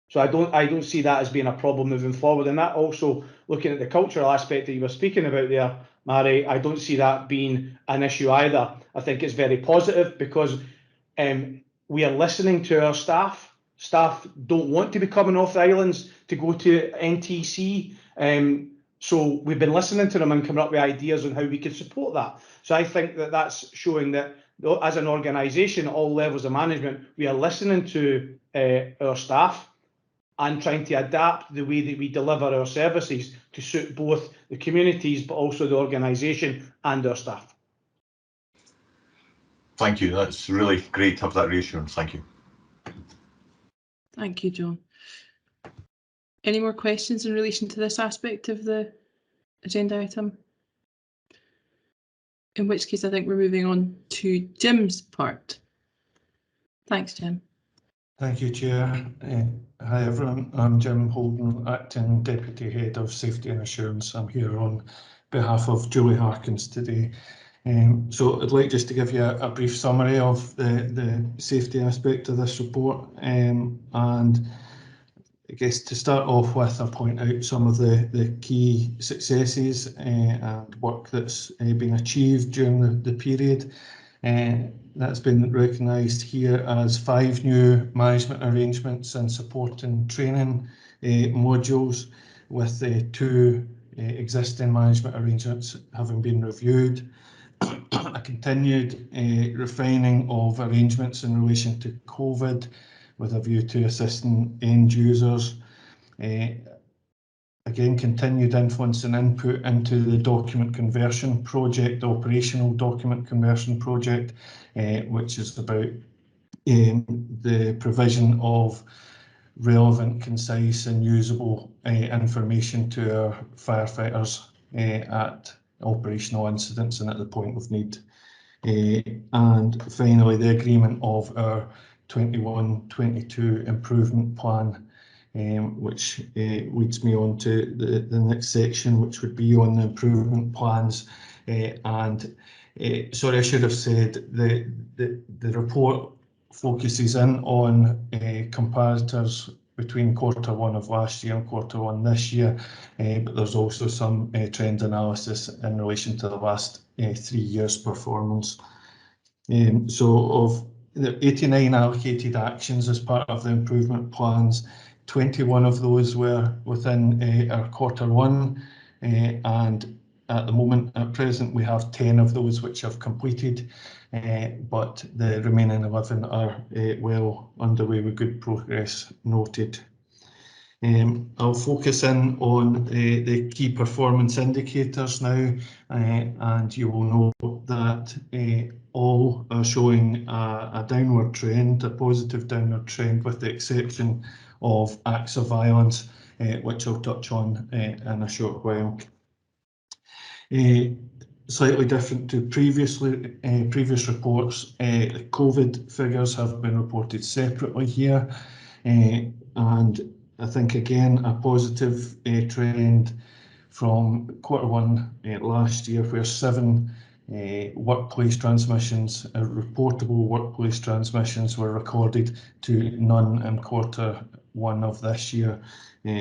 So I don't see that as being a problem moving forward. And that also, looking at the cultural aspect that you were speaking about there, Mary, I don't see that being an issue either. I think it's very positive, because we are listening to our staff. Staff don't want to be coming off the islands to go to NTC. So we've been listening to them and coming up with ideas on how we can support that. So I think that that's showing that as an organisation, at all levels of management, we are listening to our staff and trying to adapt the way that we deliver our services to suit both the communities, but also the organisation and our staff. Thank you. That's really great to have that reassurance. Thank you. Thank you, John. Any more questions in relation to this aspect of the agenda item? In which case, I think we're moving on to Jim's part. Thanks, Jim. Thank you, Chair. Hi everyone, I'm Jim Holden, Acting Deputy Head of Safety and Assurance. I'm here on behalf of Julie Harkins today. So I'd like just to give you a brief summary of the safety aspect of this report, and I guess to start off with, I'll point out some of the key successes and work that's been achieved during the period. That's been recognised here as 5 new management arrangements and support and training modules, with 2 existing management arrangements having been reviewed. A continued refining of arrangements in relation to COVID, with a view to assisting end users. Again, continued influence and input into the document conversion project, the operational document conversion project, which is about the provision of relevant, concise and usable information to our firefighters at operational incidents and at the point of need. And finally, the agreement of our 21-22 improvement plan, which leads me on to the next section, which would be on the improvement plans. Sorry, I should have said the report focuses in on comparators between Q1 of last year and Q1 this year, but there's also some trend analysis in relation to the last 3 years' performance. So of the 89 allocated actions as part of the improvement plans, 21 of those were within our Q1, and at the moment, at present, we have 10 of those which have completed, but the remaining 11 are well underway with good progress noted. I'll focus in on the key performance indicators now, and you will note that all are showing a downward trend, a positive downward trend, with the exception of acts of violence, which I'll touch on in a short while. Slightly different to previous reports, the COVID figures have been reported separately here, and I think again a positive trend from Q1 last year, where 7 workplace transmissions, reportable workplace transmissions, were recorded to none in Q1 of this year.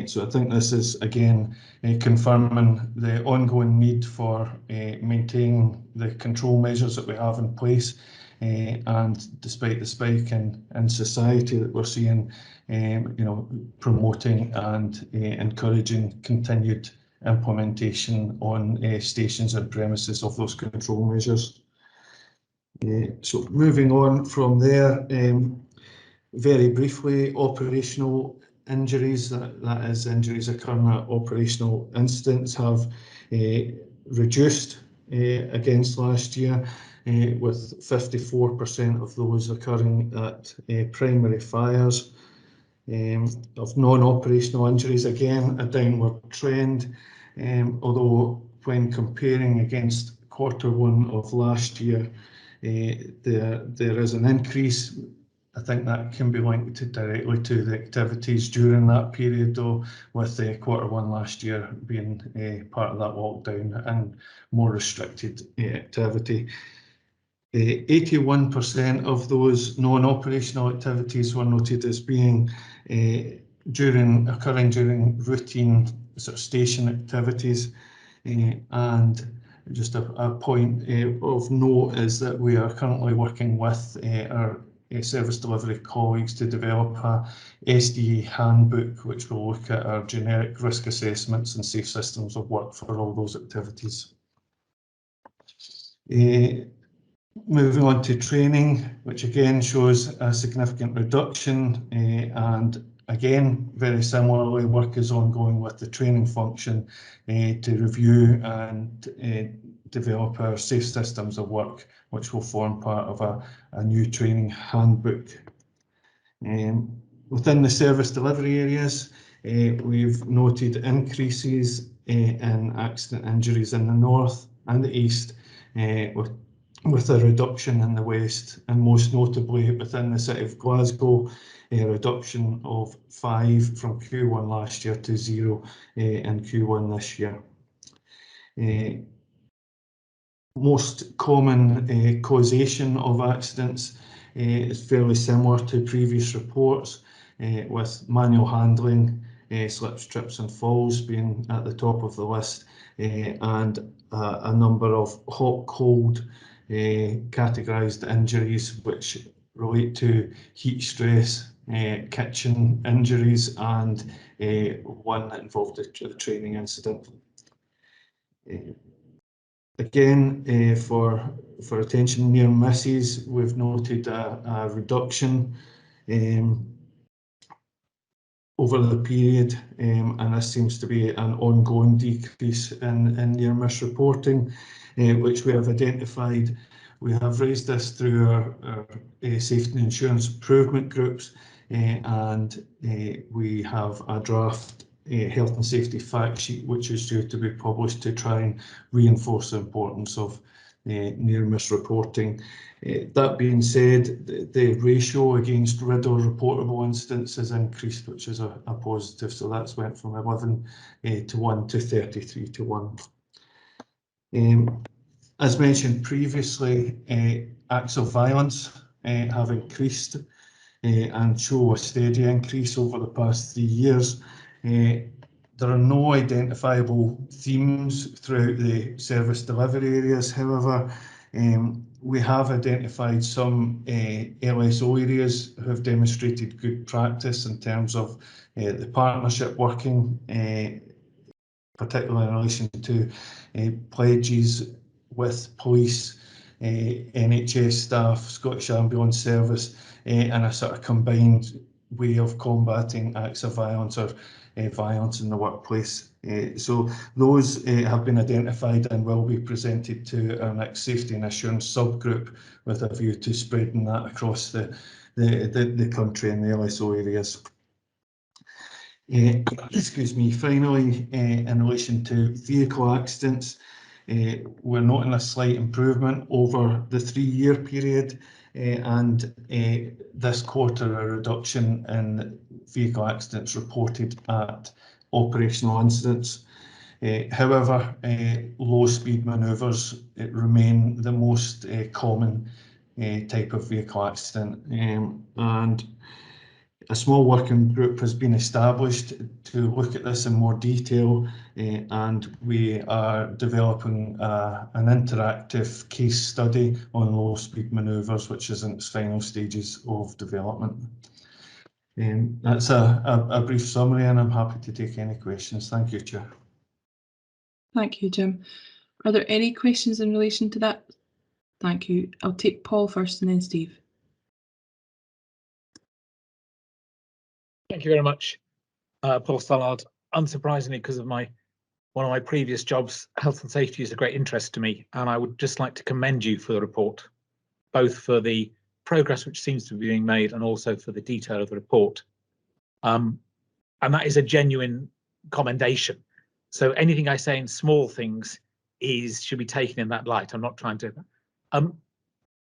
So I think this is again confirming the ongoing need for maintaining the control measures that we have in place, and despite the spike in society that we're seeing, promoting and encouraging continued implementation on stations and premises of those control measures. So moving on from there, very briefly, operational injuries, that is injuries occurring at operational incidents, have reduced against last year, with 54% of those occurring at primary fires. Of non-operational injuries, again a downward trend, although when comparing against Q1 of last year, there is an increase I think that can be linked directly to the activities during that period, though, with Q1 last year being part of that lockdown and more restricted activity. 81% of those non-operational activities were noted as being occurring during routine sort of station activities, and just a point of note is that we are currently working with our service delivery colleagues to develop a SDA handbook which will look at our generic risk assessments and safe systems of work for all those activities. Moving on to training, which again shows a significant reduction, and again, very similarly, work is ongoing with the training function to review and develop our safe systems of work, which will form part of a new training handbook. Within the service delivery areas, we've noted increases in accident injuries in the north and the east, with a reduction in the west, and most notably within the city of Glasgow, a reduction of 5 from Q1 last year to 0 in Q1 this year. Most common causation of accidents is fairly similar to previous reports, with manual handling, slips, trips and falls being at the top of the list, and a number of hot-cold categorised injuries which relate to heat stress, kitchen injuries, and one that involved a training incident. Again, for attention near misses, we've noted a reduction over the period, and this seems to be an ongoing decrease in near miss reporting, which we have identified. We have raised this through our safety and insurance improvement groups, and we have a draft health and safety fact sheet which is due to be published to try and reinforce the importance of near miss reporting. That being said, the ratio against RID or reportable incidents has increased, which is a positive. So that's went from 11 to 1 to 33 to 1. As mentioned previously, acts of violence have increased and show a steady increase over the past 3 years. There are no identifiable themes throughout the service delivery areas. However, we have identified some LSO areas who have demonstrated good practice in terms of the partnership working, particularly in relation to pledges with police, NHS staff, Scottish Ambulance Service, and a sort of combined way of combating acts of violence or violence in the workplace. So those have been identified and will be presented to our next safety and assurance subgroup with a view to spreading that across the country and the LSO areas. Excuse me, finally, in relation to vehicle accidents, we're noting a slight improvement over the 3-year period, and this quarter a reduction in vehicle accidents reported at operational incidents. However, low speed manoeuvres remain the most common type of vehicle accident, and a small working group has been established to look at this in more detail, and we are developing an interactive case study on low speed manoeuvres, which is in its final stages of development. That's a brief summary, and I'm happy to take any questions. Thank you, Chair. Thank you, Jim. Are there any questions in relation to that? Thank you. I'll take Paul first and then Steve. Thank you very much, Paul Stallard. Unsurprisingly, because of one of my previous jobs, health and safety is a great interest to me, and I would just like to commend you for the report, both for the progress which seems to be being made and also for the detail of the report. And that is a genuine commendation. So anything I say in small things should be taken in that light. I'm not trying to.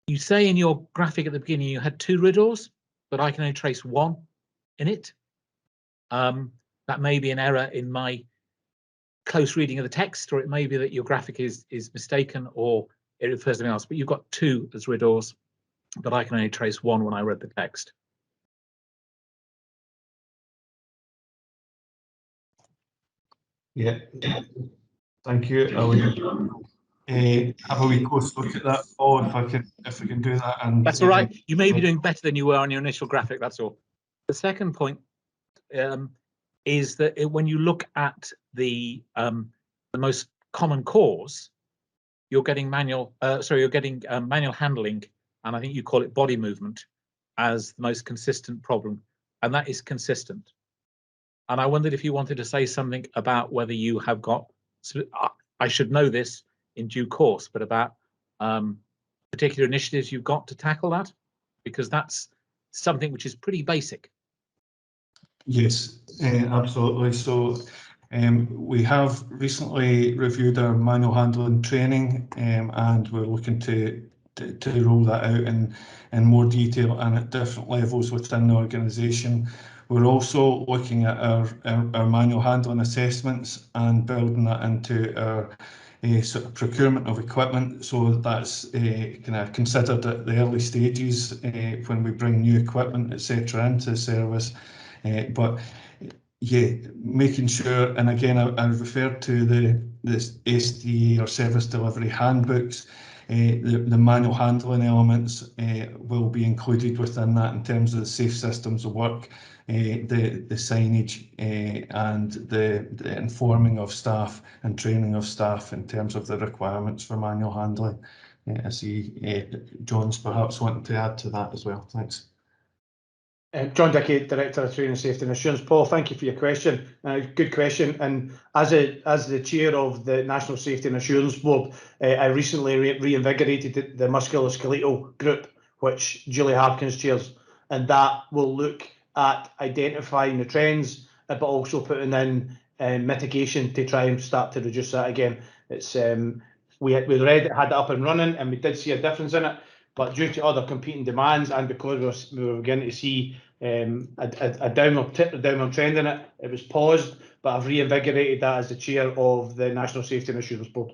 You say in your graphic at the beginning you had 2 RIDORs. but I can only trace one in it. That may be an error in my close reading of the text, or it may be that your graphic is mistaken or it refers to something else, but you've got two as RIDDORs, but I can only trace one when I read the text. Yeah, thank you. I would have a wee close look at that, Paul, if we can do that. And that's all right. You may be doing better than you were on your initial graphic. That's all. The second point is that when you look at the most common cause, you're getting manual handling, and I think you call it body movement, as the most consistent problem, and that is consistent. And I wondered if you wanted to say something about whether you have got, I should know this in due course, but about particular initiatives you've got to tackle that, because that's something which is pretty basic. Yes, absolutely. So we have recently reviewed our manual handling training, and we're looking to roll that out in more detail and at different levels within the organisation. We're also looking at our manual handling assessments and building that into our sort of procurement of equipment. So that's kind of considered at the early stages when we bring new equipment, etc., into the service. But yeah, making sure, and again, I referred to the SDA or service delivery handbooks. The manual handling elements will be included within that in terms of the safe systems of work, the signage, and the informing of staff and training of staff in terms of the requirements for manual handling. I see John's perhaps wanting to add to that as well. Thanks. John Dickey, Director of Training, Safety and Assurance. Paul, thank you for your question. Good question. And as the chair of the National Safety and Assurance Board, I recently reinvigorated the musculoskeletal group, which Julie Harkins chairs, and that will look at identifying the trends, but also putting in mitigation to try and start to reduce that again. It's we already had it up and running, and we did see a difference in it. But due to other competing demands and because we were beginning to see a downward trend in it, it was paused, but I've reinvigorated that as the chair of the National Safety and Assurance Board.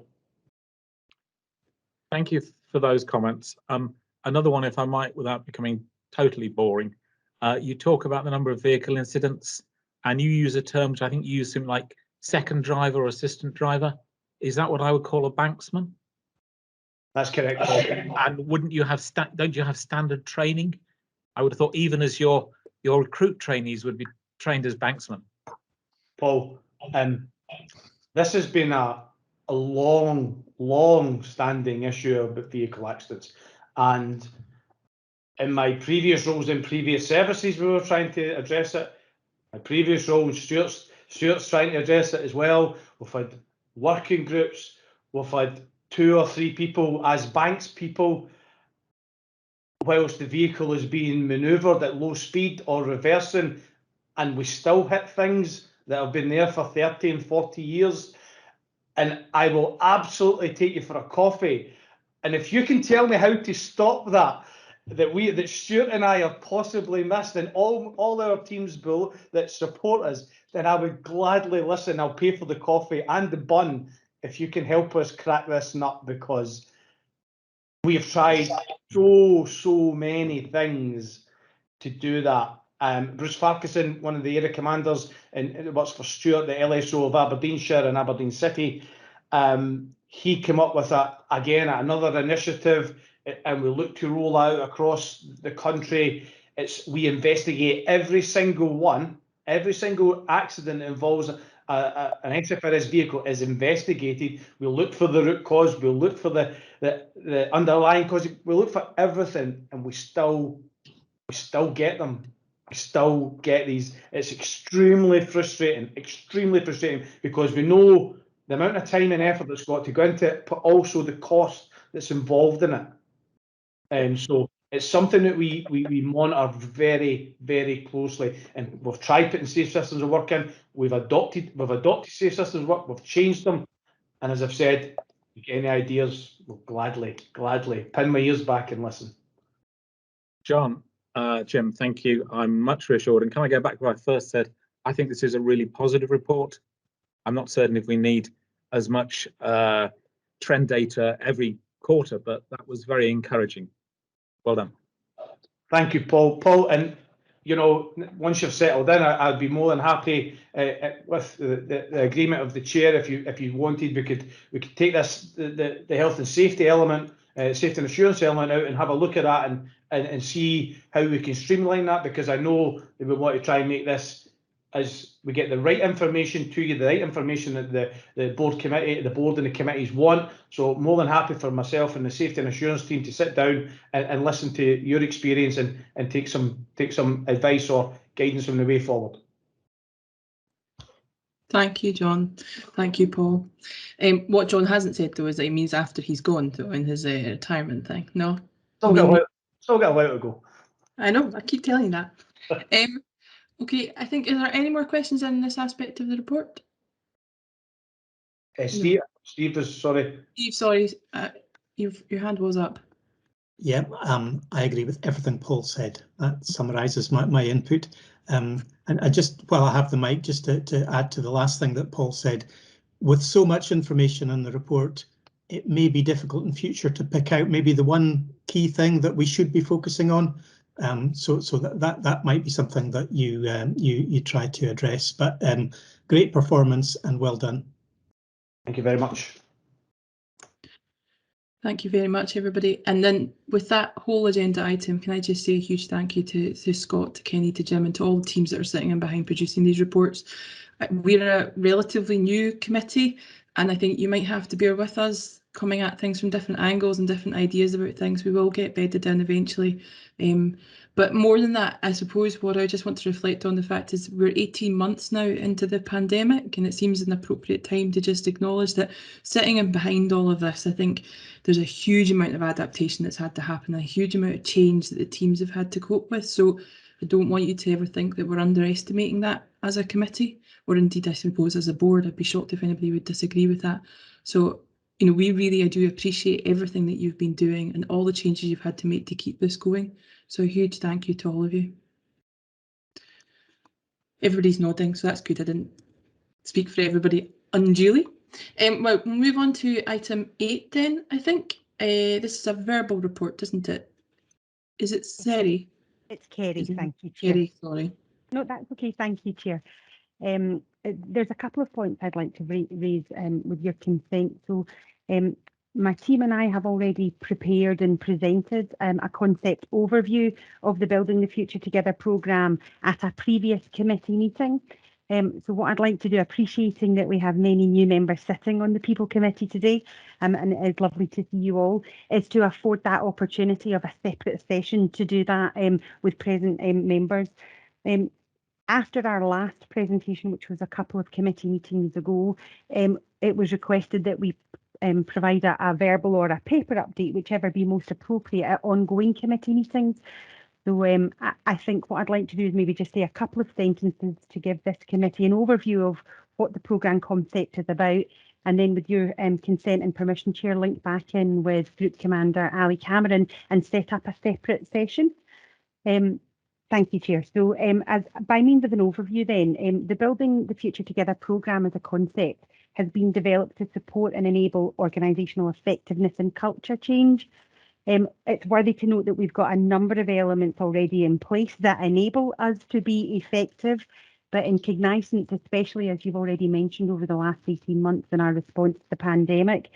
Thank you for those comments. Another one, if I might, without becoming totally boring. You talk about the number of vehicle incidents, and you use a term which I think you use something like second driver or assistant driver. Is that what I would call a banksman? That's correct. And wouldn't you have don't you have standard training? I would have thought even as your recruit trainees would be trained as banksmen. Paul, this has been a long-standing issue about vehicle accidents, and in my previous roles in previous services, we were trying to address it. My previous role in Stuart's trying to address it as well. We've had working groups. We've had 2 or 3 people as banks people, whilst the vehicle is being manoeuvred at low speed or reversing, and we still hit things that have been there for 30 and 40 years. And I will absolutely take you for a coffee. And if you can tell me how to stop that Stuart and I are possibly missed, and all our teams that support us, then I would gladly listen. I'll pay for the coffee and the bun if you can help us crack this nut, because we have tried so many things to do that. Bruce Farquharson, one of the area commanders, and works for Stuart, the LSO of Aberdeenshire and Aberdeen City, he came up with another initiative, and we look to roll out across the country. We investigate every single accident that involves an XFRS vehicle is investigated. We look for the root cause. We look for the underlying cause. We look for everything, and we still get them. We still get these. It's extremely frustrating, because we know the amount of time and effort that's got to go into it, but also the cost that's involved in it. And so it's something that we monitor very, very closely. And we've tried putting safe systems of work in. We've adopted safe systems of work. We've changed them. And as I've said, if you get any ideas, we'll gladly pin my ears back and listen. John, Jim, thank you. I'm much reassured. And can I go back to what I first said? I think this is a really positive report. I'm not certain if we need as much trend data every quarter, but that was very encouraging. Well done. Thank you, Paul. Paul, and you know, once you've settled in, I'd be more than happy with the agreement of the chair. If you wanted, we could take this the health and safety element, safety and assurance element out and have a look at that and see how we can streamline that, because I know that we want to try and make this, as we get the right information to you, the right information that the board and the committees want. So more than happy for myself and the safety and assurance team to sit down and listen to your experience and take some advice or guidance on the way forward. Thank you, John. Thank you, Paul. What John hasn't said though is that he means after he's gone, though, in his retirement thing. No. Still got a while to go. I know. I keep telling you that. Okay, I think, is there any more questions in this aspect of the report? Steve, no. Steve is sorry. Steve, sorry, your hand was up. Yeah, I agree with everything Paul said. That summarises my input. And I just, while I have the mic, just to add to the last thing that Paul said, with so much information in the report, it may be difficult in future to pick out maybe the one key thing that we should be focusing on. So that might be something that you try to address. But great performance and well done. Thank you very much. Thank you very much, everybody. And then with that whole agenda item, can I just say a huge thank you to Scott, to Kenny, to Jim, and to all the teams that are sitting in behind producing these reports. We're a relatively new committee, and I think you might have to bear with us coming at things from different angles and different ideas about things. We will get bedded down eventually. But more than that, I suppose what I just want to reflect on the fact is we're 18 months now into the pandemic, and it seems an appropriate time to just acknowledge that sitting in behind all of this, I think there's a huge amount of adaptation that's had to happen, a huge amount of change that the teams have had to cope with. So I don't want you to ever think that we're underestimating that as a committee, or indeed, I suppose, as a board. I'd be shocked if anybody would disagree with that. So, you know, I do appreciate everything that you've been doing and all the changes you've had to make to keep this going. So a huge thank you to all of you. Everybody's nodding, so that's good. I didn't speak for everybody unduly. Well, we'll move on to item 8 then, I think. This is a verbal report, isn't it? Is it Seri? It's Kerry, thank you, Chair. Kerry, sorry. No, that's okay, thank you, Chair. There's a couple of points I'd like to raise with your consent. So my team and I have already prepared and presented a concept overview of the Building the Future Together programme at a previous committee meeting. So what I'd like to do, appreciating that we have many new members sitting on the People Committee today, and it is lovely to see you all, is to afford that opportunity of a separate session to do that with present members. After our last presentation, which was a couple of committee meetings ago, it was requested that we provide a verbal or a paper update, whichever be most appropriate, at ongoing committee meetings. So I think what I'd like to do is maybe just say a couple of sentences to give this committee an overview of what the programme concept is about, and then with your consent and permission, Chair, link back in with Group Commander Ali Cameron and set up a separate session. Thank you, Chair. So as by means of an overview then, the Building the Future Together programme as a concept has been developed to support and enable organisational effectiveness and culture change. It's worthy to note that we've got a number of elements already in place that enable us to be effective, but in cognizance, especially as you've already mentioned over the last 18 months in our response to the pandemic,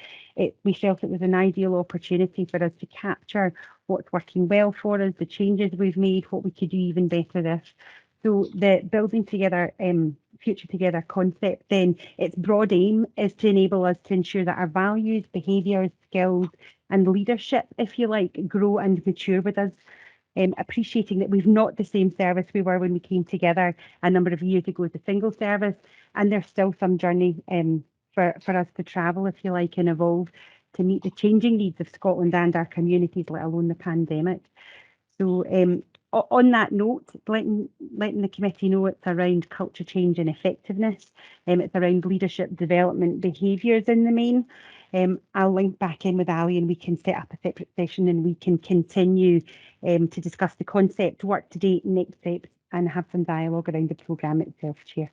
we felt it was an ideal opportunity for us to capture what's working well for us, the changes we've made, what we could do even better if. So the Building Together, Future Together concept then, its broad aim is to enable us to ensure that our values, behaviours, skills and leadership, if you like, grow and mature with us. Appreciating that we've not the same service we were when we came together a number of years ago as a single service, and there's still some journey for us to travel, if you like, and evolve to meet the changing needs of Scotland and our communities, let alone the pandemic. So on that note, letting the committee know it's around culture change and effectiveness. It's around leadership development behaviours in the main. I'll link back in with Ali and we can set up a separate session and we can continue to discuss the concept, work to date, next steps, and have some dialogue around the programme itself, Chair.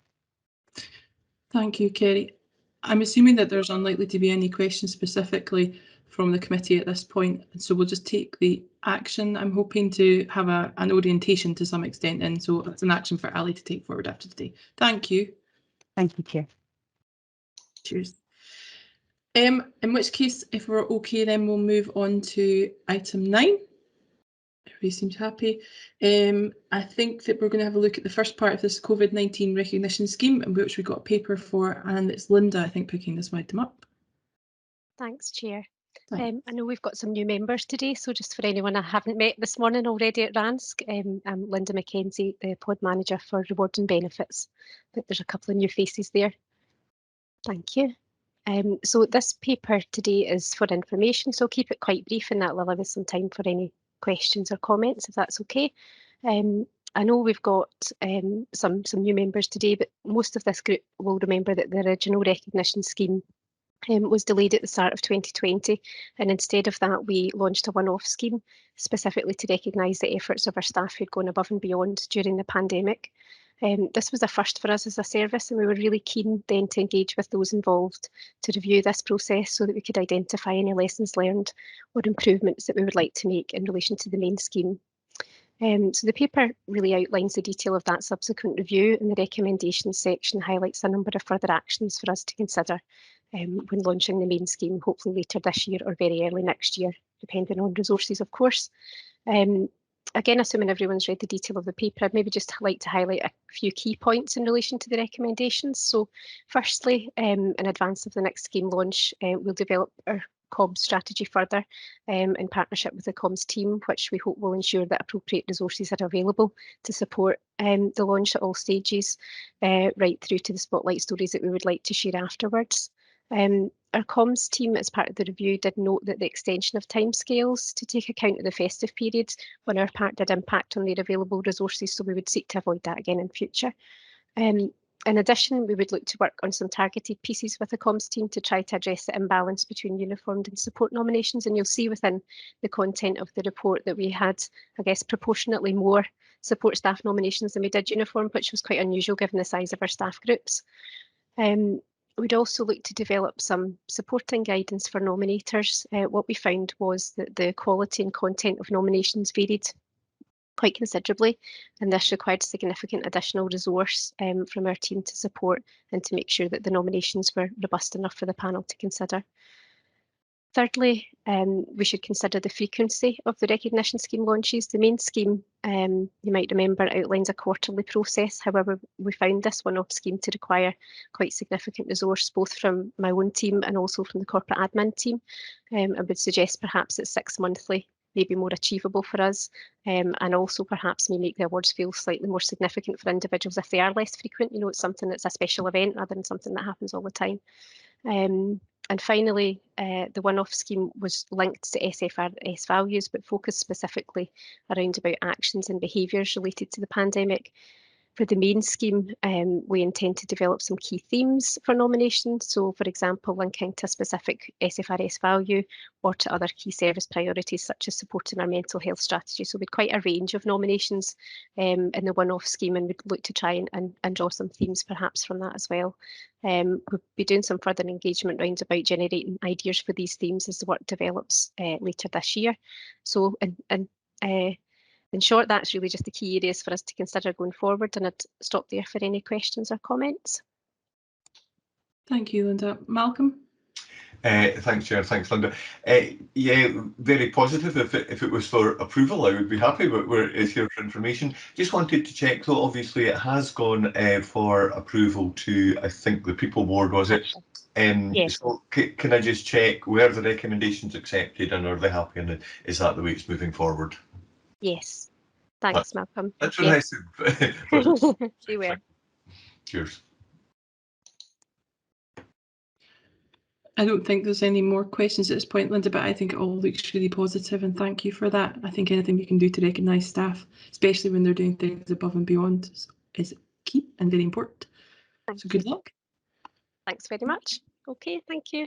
Thank you, Kerry. I'm assuming that there's unlikely to be any questions specifically from the committee at this point, and so we'll just take the action. I'm hoping to have an orientation to some extent, and so it's an action for Ali to take forward after today. Thank you. Thank you, Chair. Cheers. In which case, if we're okay, then we'll move on to item 9. Everybody seems happy. I think that we're going to have a look at the first part of this COVID-19 recognition scheme, in which we got a paper for, and it's Linda, I think, picking this item up. Thanks, Chair. Thanks. I know we've got some new members today, so just for anyone I haven't met this morning already at RANSC, I'm Linda McKenzie, the pod manager for rewards and benefits. But there's a couple of new faces there. Thank you. So this paper today is for information, so I'll keep it quite brief and that will allow us some time for any questions or comments, if that's okay. I know we've got some new members today, but most of this group will remember that the original recognition scheme was delayed at the start of 2020, and instead of that we launched a one-off scheme specifically to recognise the efforts of our staff who'd gone above and beyond during the pandemic. This was a first for us as a service, and we were really keen then to engage with those involved to review this process so that we could identify any lessons learned or improvements that we would like to make in relation to the main scheme. So the paper really outlines the detail of that subsequent review, and the recommendations section highlights a number of further actions for us to consider when launching the main scheme, hopefully later this year or very early next year, depending on resources, of course. Again, assuming everyone's read the detail of the paper, I'd maybe just like to highlight a few key points in relation to the recommendations. So firstly, in advance of the next scheme launch, we'll develop our comms strategy further in partnership with the comms team, which we hope will ensure that appropriate resources are available to support the launch at all stages, right through to the spotlight stories that we would like to share afterwards. Our comms team, as part of the review, did note that the extension of timescales to take account of the festive periods on our part did impact on their available resources, so we would seek to avoid that again in future. In addition, we would look to work on some targeted pieces with the comms team to try to address the imbalance between uniformed and support nominations, and you'll see within the content of the report that we had, I guess, proportionately more support staff nominations than we did uniform, which was quite unusual given the size of our staff groups. We'd also look to develop some supporting guidance for nominators. What we found was that the quality and content of nominations varied quite considerably, and this required significant additional resource from our team to support and to make sure that the nominations were robust enough for the panel to consider. Thirdly, we should consider the frequency of the recognition scheme launches. The main scheme, you might remember, outlines a quarterly process. However, we found this one-off scheme to require quite significant resource, both from my own team and also from the corporate admin team. I would suggest perhaps that 6 monthly may be more achievable for us, and also perhaps may make the awards feel slightly more significant for individuals if they are less frequent. You know, it's something that's a special event rather than something that happens all the time. And finally, the one-off scheme was linked to SFRS values, but focused specifically around about actions and behaviours related to the pandemic. For the main scheme, we intend to develop some key themes for nominations. So, for example, linking to a specific SFRS value or to other key service priorities, such as supporting our mental health strategy. So we'd quite a range of nominations in the one-off scheme, and we'd look to try and draw some themes perhaps from that as well. We'll be doing some further engagement rounds about generating ideas for these themes as the work develops later this year. So, in short, that's really just the key areas for us to consider going forward, and I'd stop there for any questions or comments. Thank you, Linda. Malcolm? Thanks, Chair. Thanks, Linda. Yeah, very positive. If it was for approval, I would be happy, but it's here for information. Just wanted to check, though, obviously it has gone for approval to, I think, the People Board, was it? Yes. So can I just check, were the recommendations accepted and are they happy, and is that the way it's moving forward? Yes. Thanks, Malcolm. That's what I said. They were. Cheers. I don't think there's any more questions at this point, Linda, but I think it all looks really positive, and thank you for that. I think anything we can do to recognise staff, especially when they're doing things above and beyond, is key and very important. So good luck. Thanks very much. Okay, thank you.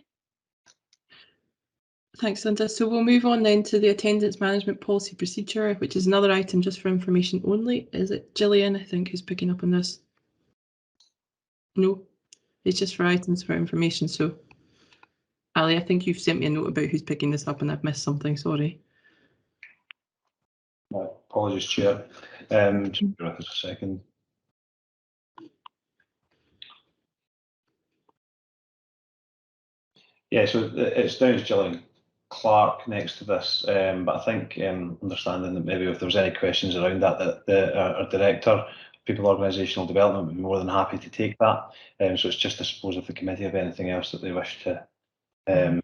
Thanks, Linda. So we'll move on then to the attendance management policy procedure, which is another item just for information only. Is it Gillian, I think, who's picking up on this? No, it's just for items for information. So Ali, I think you've sent me a note about who's picking this up and I've missed something, sorry. Apologies, Chair. Just bear with us a second. Yeah, so it's down as Gillian Clark next to this, but I think understanding that maybe if there was any questions around that, our Director, People Organisational Development would be more than happy to take that. So it's just, I suppose, if the committee have anything else that they wish to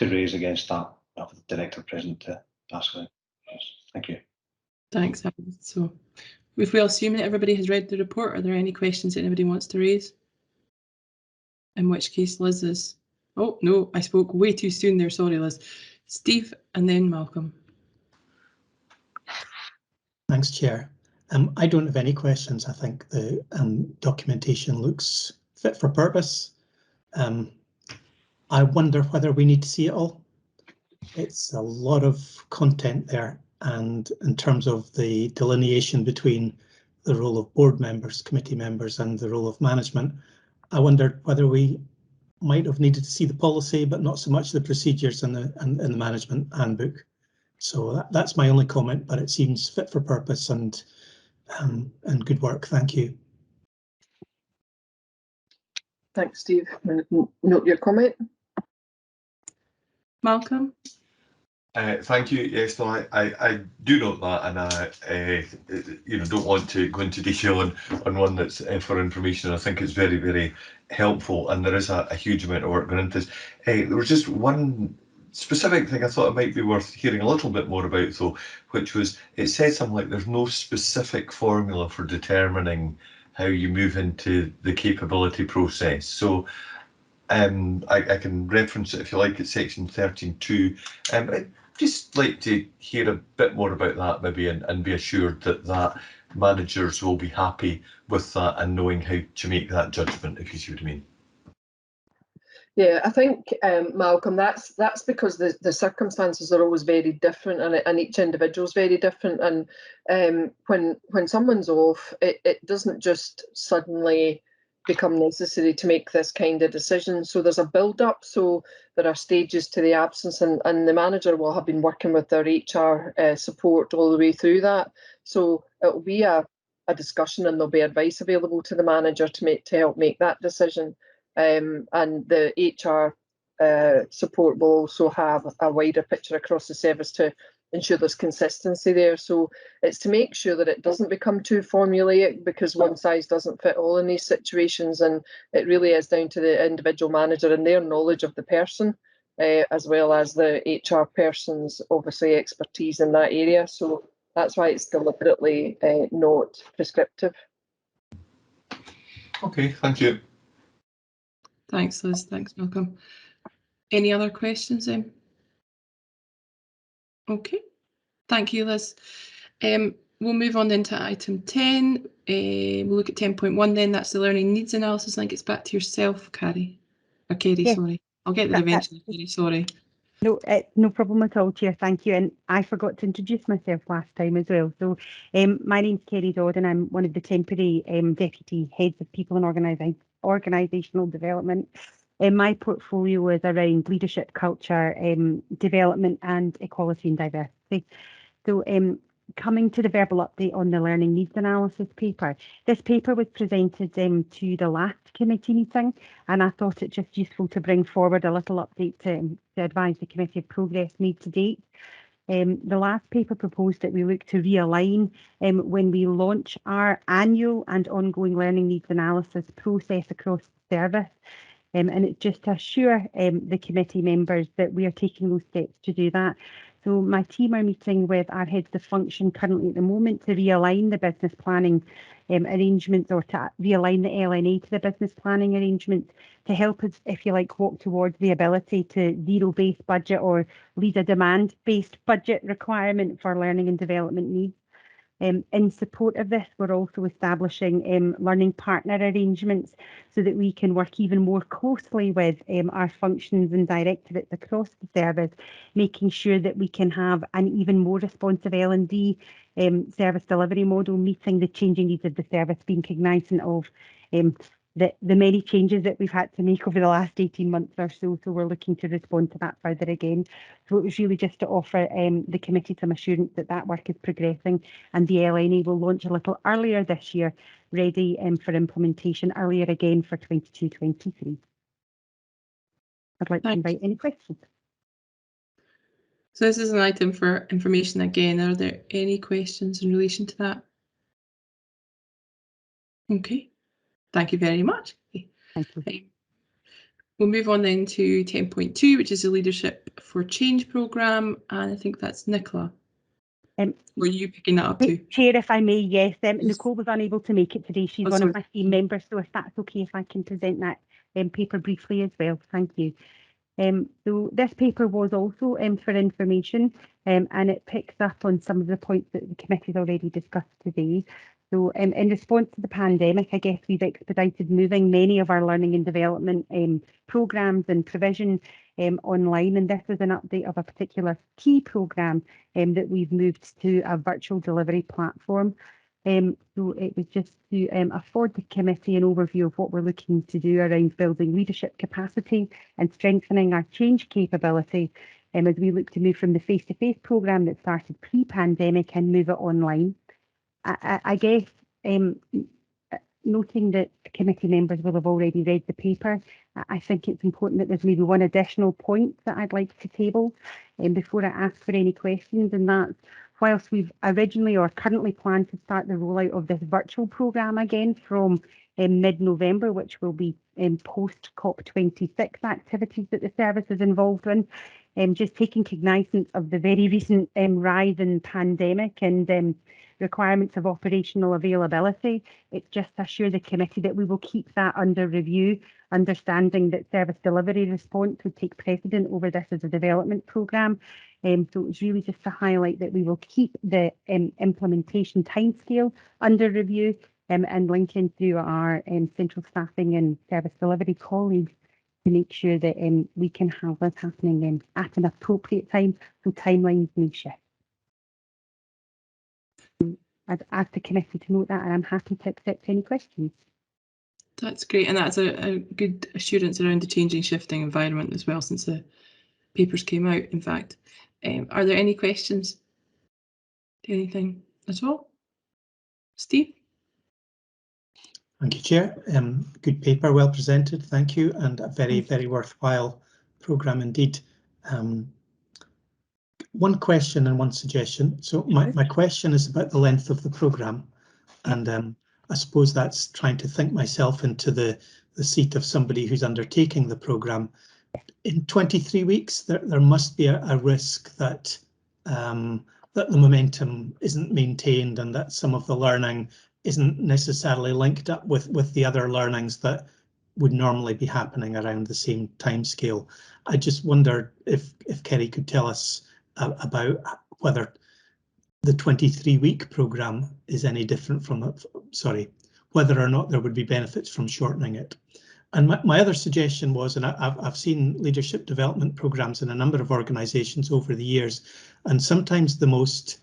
raise against that, I have the Director present to ask them. Thank you. Thanks, Alan. So if we assume that everybody has read the report, are there any questions that anybody wants to raise? In which case Liz is, oh no, I spoke way too soon there, sorry Liz. Steve and then Malcolm. Thanks, Chair. I don't have any questions. I think the documentation looks fit for purpose. I wonder whether we need to see it all. It's a lot of content there, and in terms of the delineation between the role of board members, committee members, and the role of management, I wondered whether we might have needed to see the policy, but not so much the procedures in the management handbook. So that's my only comment, but it seems fit for purpose and good work. Thank you. Thanks, Steve. Note your comment. Malcolm? Thank you. Yes, no, I do note that, and I don't want to go into detail on one that's for information. I think it's very, very helpful, and there is a huge amount of work going into this. There was just one specific thing I thought it might be worth hearing a little bit more about, though, which was it said something like there's no specific formula for determining how you move into the capability process. So I can reference it if you like at section 13.2. I'd just like to hear a bit more about that maybe and be assured that managers will be happy with that and knowing how to make that judgment, if you see what I mean. Yeah, I think, Malcolm, that's because the circumstances are always very different, and each individual is very different. And when someone's off, it doesn't just suddenly become necessary to make this kind of decision. So there's a build-up. So there are stages to the absence, and the manager will have been working with their HR support all the way through that. So it will be a discussion, and there'll be advice available to the manager to help make that decision. And the HR support will also have a wider picture across the service to ensure there's consistency there. So it's to make sure that it doesn't become too formulaic, because one size doesn't fit all in these situations, and it really is down to the individual manager and their knowledge of the person, as well as the HR person's obviously expertise in that area. So that's why it's deliberately not prescriptive. Okay, thank you. Thanks, Liz. Thanks, Malcolm. Any other questions then? Okay, thank you, Liz. We'll move on then to item 10. We'll look at 10.1 then. That's the learning needs analysis. I think it's back to yourself, Carrie. Or Kerry, Yes. sorry. I'll get there eventually, Kerry, sorry. No, no problem at all, Chair. Thank you. And I forgot to introduce myself last time as well. So my name's Kerry Audit. I'm one of the temporary deputy heads of people and organisational development. My portfolio is around leadership, culture, development and equality and diversity. So coming to the verbal update on the learning needs analysis paper. This paper was presented to the last committee meeting, and I thought it just useful to bring forward a little update to advise the committee of progress made to date. The last paper proposed that we look to realign when we launch our annual and ongoing learning needs analysis process across the service. And it's just to assure the committee members that we are taking those steps to do that. So my team are meeting with our heads of function currently at the moment to realign the business planning arrangements, or to realign the LNA to the business planning arrangements, to help us, if you like, walk towards the ability to zero-based budget or lead a demand-based budget requirement for learning and development needs. In support of this, we're also establishing learning partner arrangements so that we can work even more closely with our functions and directorates across the service, making sure that we can have an even more responsive L&D service delivery model, meeting the changing needs of the service, being cognizant of the many changes that we've had to make over the last 18 months or so. So we're looking to respond to that further again. So it was really just to offer the committee some assurance that that work is progressing, and the LNA will launch a little earlier this year, ready for implementation earlier again for 22-23. I'd like to invite any questions. So this is an item for information again. Are there any questions in relation to that? Okay, thank you very much. Thank you. We'll move on then to 10.2, which is the Leadership for Change programme, and I think that's Nicola. Were you picking that up too? Chair, if I may, yes. Nicole was unable to make it today. She's one sorry. of my team members, so if that's okay, if I can present that paper briefly as well. Thank you. So this paper was also for information, and it picks up on some of the points that the committee's already discussed today. So in response to the pandemic, I guess we've expedited moving many of our learning and development programmes and provision online, and this is an update of a particular key programme that we've moved to a virtual delivery platform. So it was just to afford the committee an overview of what we're looking to do around building leadership capacity and strengthening our change capability as we look to move from the face-to-face programme that started pre-pandemic and move it online. I guess noting that committee members will have already read the paper, I think it's important that there's maybe one additional point that I'd like to table before I ask for any questions, and that's whilst we've originally or currently planned to start the rollout of this virtual programme again from mid-November, which will be post COP26 activities that the service is involved in, just taking cognizance of the very recent rise in pandemic and requirements of operational availability. It's just to assure the committee that we will keep that under review, understanding that service delivery response would take precedent over this as a development programme. So it's really just to highlight that we will keep the implementation timescale under review and linking through our central staffing and service delivery colleagues to make sure that we can have this happening at an appropriate time, so timelines may shift. I'd ask the committee to note that, and I'm happy to accept any questions. That's great, and that's a good assurance around the changing, shifting environment as well since the papers came out, in fact. Are there any questions? Anything at all? Steve? Thank you, Chair. Good paper, well presented, thank you, and a very, very worthwhile programme indeed. One question and one suggestion. So my question is about the length of the programme, and I suppose that's trying to think myself into the seat of somebody who's undertaking the programme. In 23 weeks, there must be a risk that that the momentum isn't maintained and that some of the learning isn't necessarily linked up with the other learnings that would normally be happening around the same timescale. I just wondered if Kerry could tell us about whether the 23-week programme is any different from, whether or not there would be benefits from shortening it. And my other suggestion was, and I've seen leadership development programmes in a number of organisations over the years, and sometimes the most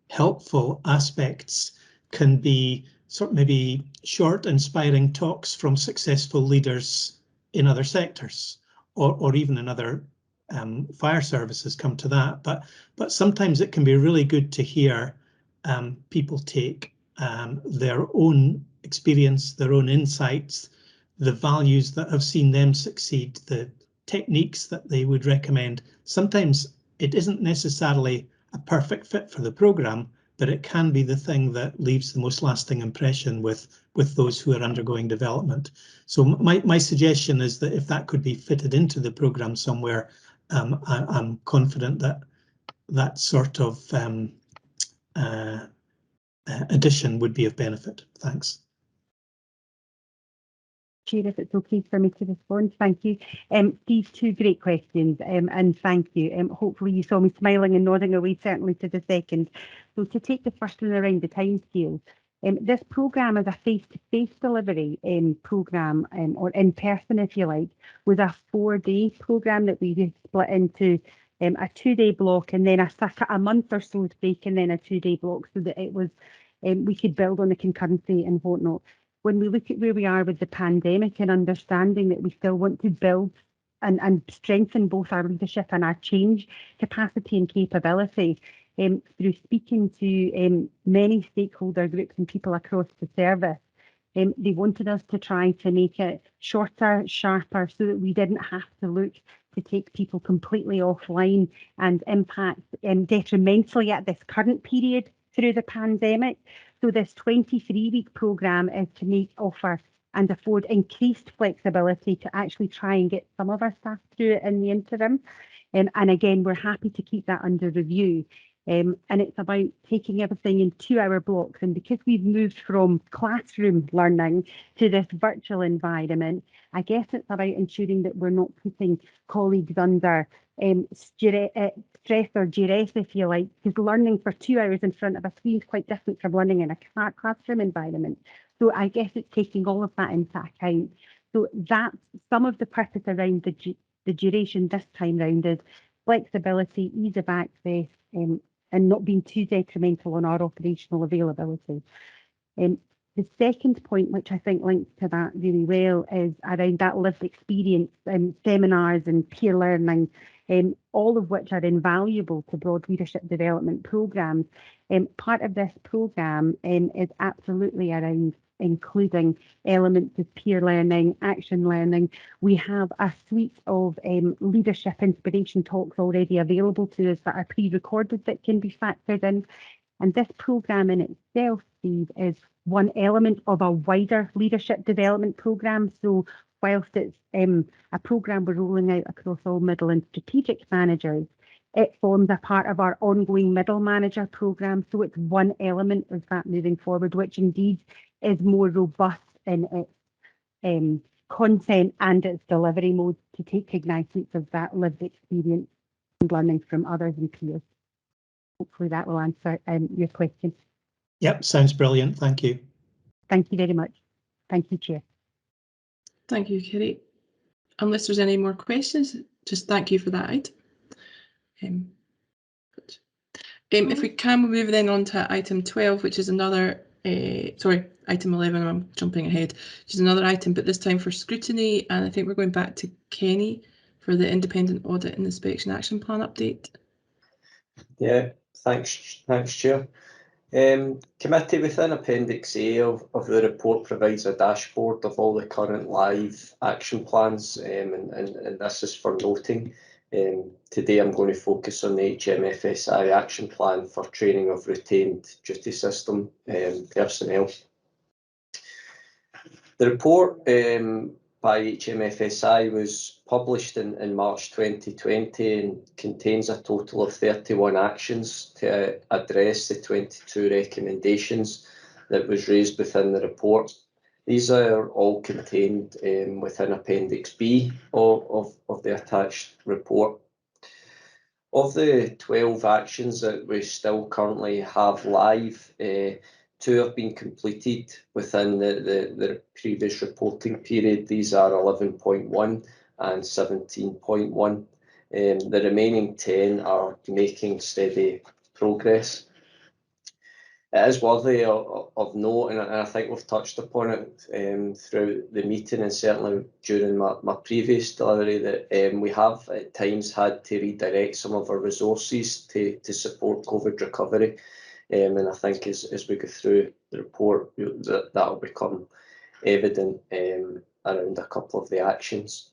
helpful aspects can be sort of maybe short, inspiring talks from successful leaders in other sectors, or even in other fire services, come to that. But sometimes it can be really good to hear people take their own experience, their own insights, the values that have seen them succeed, the techniques that they would recommend. Sometimes it isn't necessarily a perfect fit for the programme, but it can be the thing that leaves the most lasting impression with those who are undergoing development. So my suggestion is that if that could be fitted into the programme somewhere, I'm confident that that sort of addition would be of benefit. Thanks. Chair, if it's okay for me to respond, thank you. Steve, two great questions, and thank you. Hopefully you saw me smiling and nodding away, certainly to the second. So to take the first one around the timescale, this programme is a face-to-face delivery programme, or in person, if you like, with a 4-day programme that we split into a 2-day block and then a month or so's break and then a 2-day block, so that it was we could build on the concurrency and whatnot. When we look at where we are with the pandemic and understanding that we still want to build and strengthen both our leadership and our change capacity and capability, through speaking to many stakeholder groups and people across the service, they wanted us to try to make it shorter, sharper, so that we didn't have to look to take people completely offline and impact detrimentally at this current period through the pandemic. So this 23-week programme is to offer and afford increased flexibility to actually try and get some of our staff through it in the interim. And again, we're happy to keep that under review. And it's about taking everything in 2-hour blocks. And because we've moved from classroom learning to this virtual environment, I guess it's about ensuring that we're not putting colleagues under stress or duress, if you like, because learning for 2 hours in front of a screen is quite different from learning in a classroom environment. So I guess it's taking all of that into account. So that's some of the purpose around the duration this time round is flexibility, ease of access, and not being too detrimental on our operational availability. The second point, which I think links to that really well, is around that lived experience and seminars and peer learning, all of which are invaluable to broad leadership development programmes. Part of this programme is absolutely around including elements of peer learning, action learning. We have a suite of leadership inspiration talks already available to us that are pre-recorded that can be factored in. And this programme in itself, Steve, is one element of a wider leadership development programme. So whilst it's a programme we're rolling out across all middle and strategic managers, it forms a part of our ongoing middle manager programme. So it's one element of that moving forward, which indeed is more robust in its content and its delivery mode to take cognizance of that lived experience and learning from others and peers. Hopefully that will answer your question. Yep, sounds brilliant. Thank you. Thank you very much. Thank you, Chair. Thank you, Kerry. Unless there's any more questions, just thank you for that item. If we can, we'll move then on to item 12, which is another, sorry, item 11, I'm jumping ahead, which is another item, but this time for scrutiny. And I think we're going back to Kenny for the independent audit and inspection action plan update. Yeah, thanks, Chair. Committee, within Appendix A of the report provides a dashboard of all the current live action plans, and this is for noting. Today I'm going to focus on the HMFSI action plan for training of retained duty system personnel. The report by HMFSI was published in March 2020 and contains a total of 31 actions to address the 22 recommendations that was raised within the report. These are all contained within Appendix B of the attached report. Of the 12 actions that we still currently have live, 2 have been completed within the previous reporting period. These are 11.1 and 17.1. The remaining 10 are making steady progress. It is worthy of note, and I think we've touched upon it throughout the meeting and certainly during my previous delivery, that we have at times had to redirect some of our resources to support COVID recovery. And I think as we go through the report, that will become evident around a couple of the actions.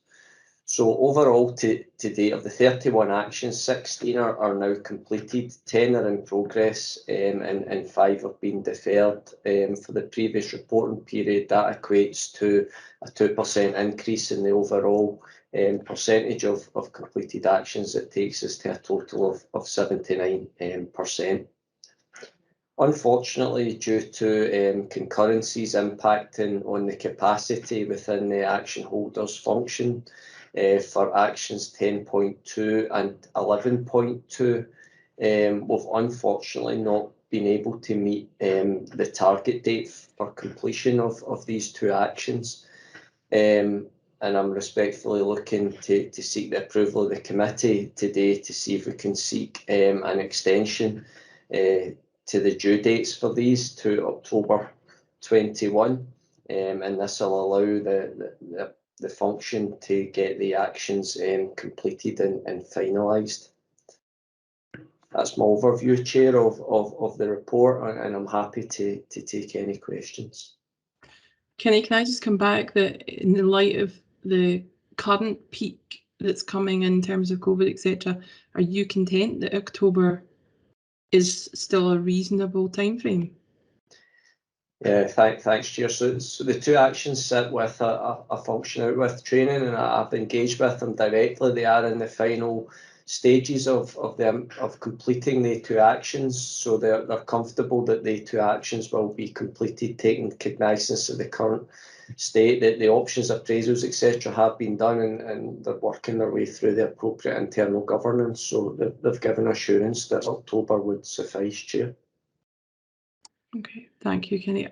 So overall, to date, of the 31 actions, 16 are now completed, 10 are in progress, and 5 have been deferred. For the previous reporting period, that equates to a 2% increase in the overall percentage of completed actions. That takes us to a total of 79%. Unfortunately, due to concurrencies impacting on the capacity within the action holders function for actions 10.2 and 11.2, we've unfortunately not been able to meet the target date for completion of these two actions. And I'm respectfully looking to seek the approval of the committee today to see if we can seek an extension to the due dates for these to October 21, and this will allow the function to get the actions completed and finalised. That's my overview, Chair, of the report, and I'm happy to take any questions. Kenny, can I just come back that in the light of the current peak that's coming in terms of COVID, etc., are you content that October is still a reasonable timeframe? Yeah, thanks, Chair. So the two actions sit with a function out with training, and I've engaged with them directly. They are in the final stages of completing the two actions, so they're comfortable that the two actions will be completed, taking cognizance of the current state, that the options appraisals, etc., have been done, and they're working their way through the appropriate internal governance. So they've given assurance that October would suffice, Chair. Okay, thank you, Kenny.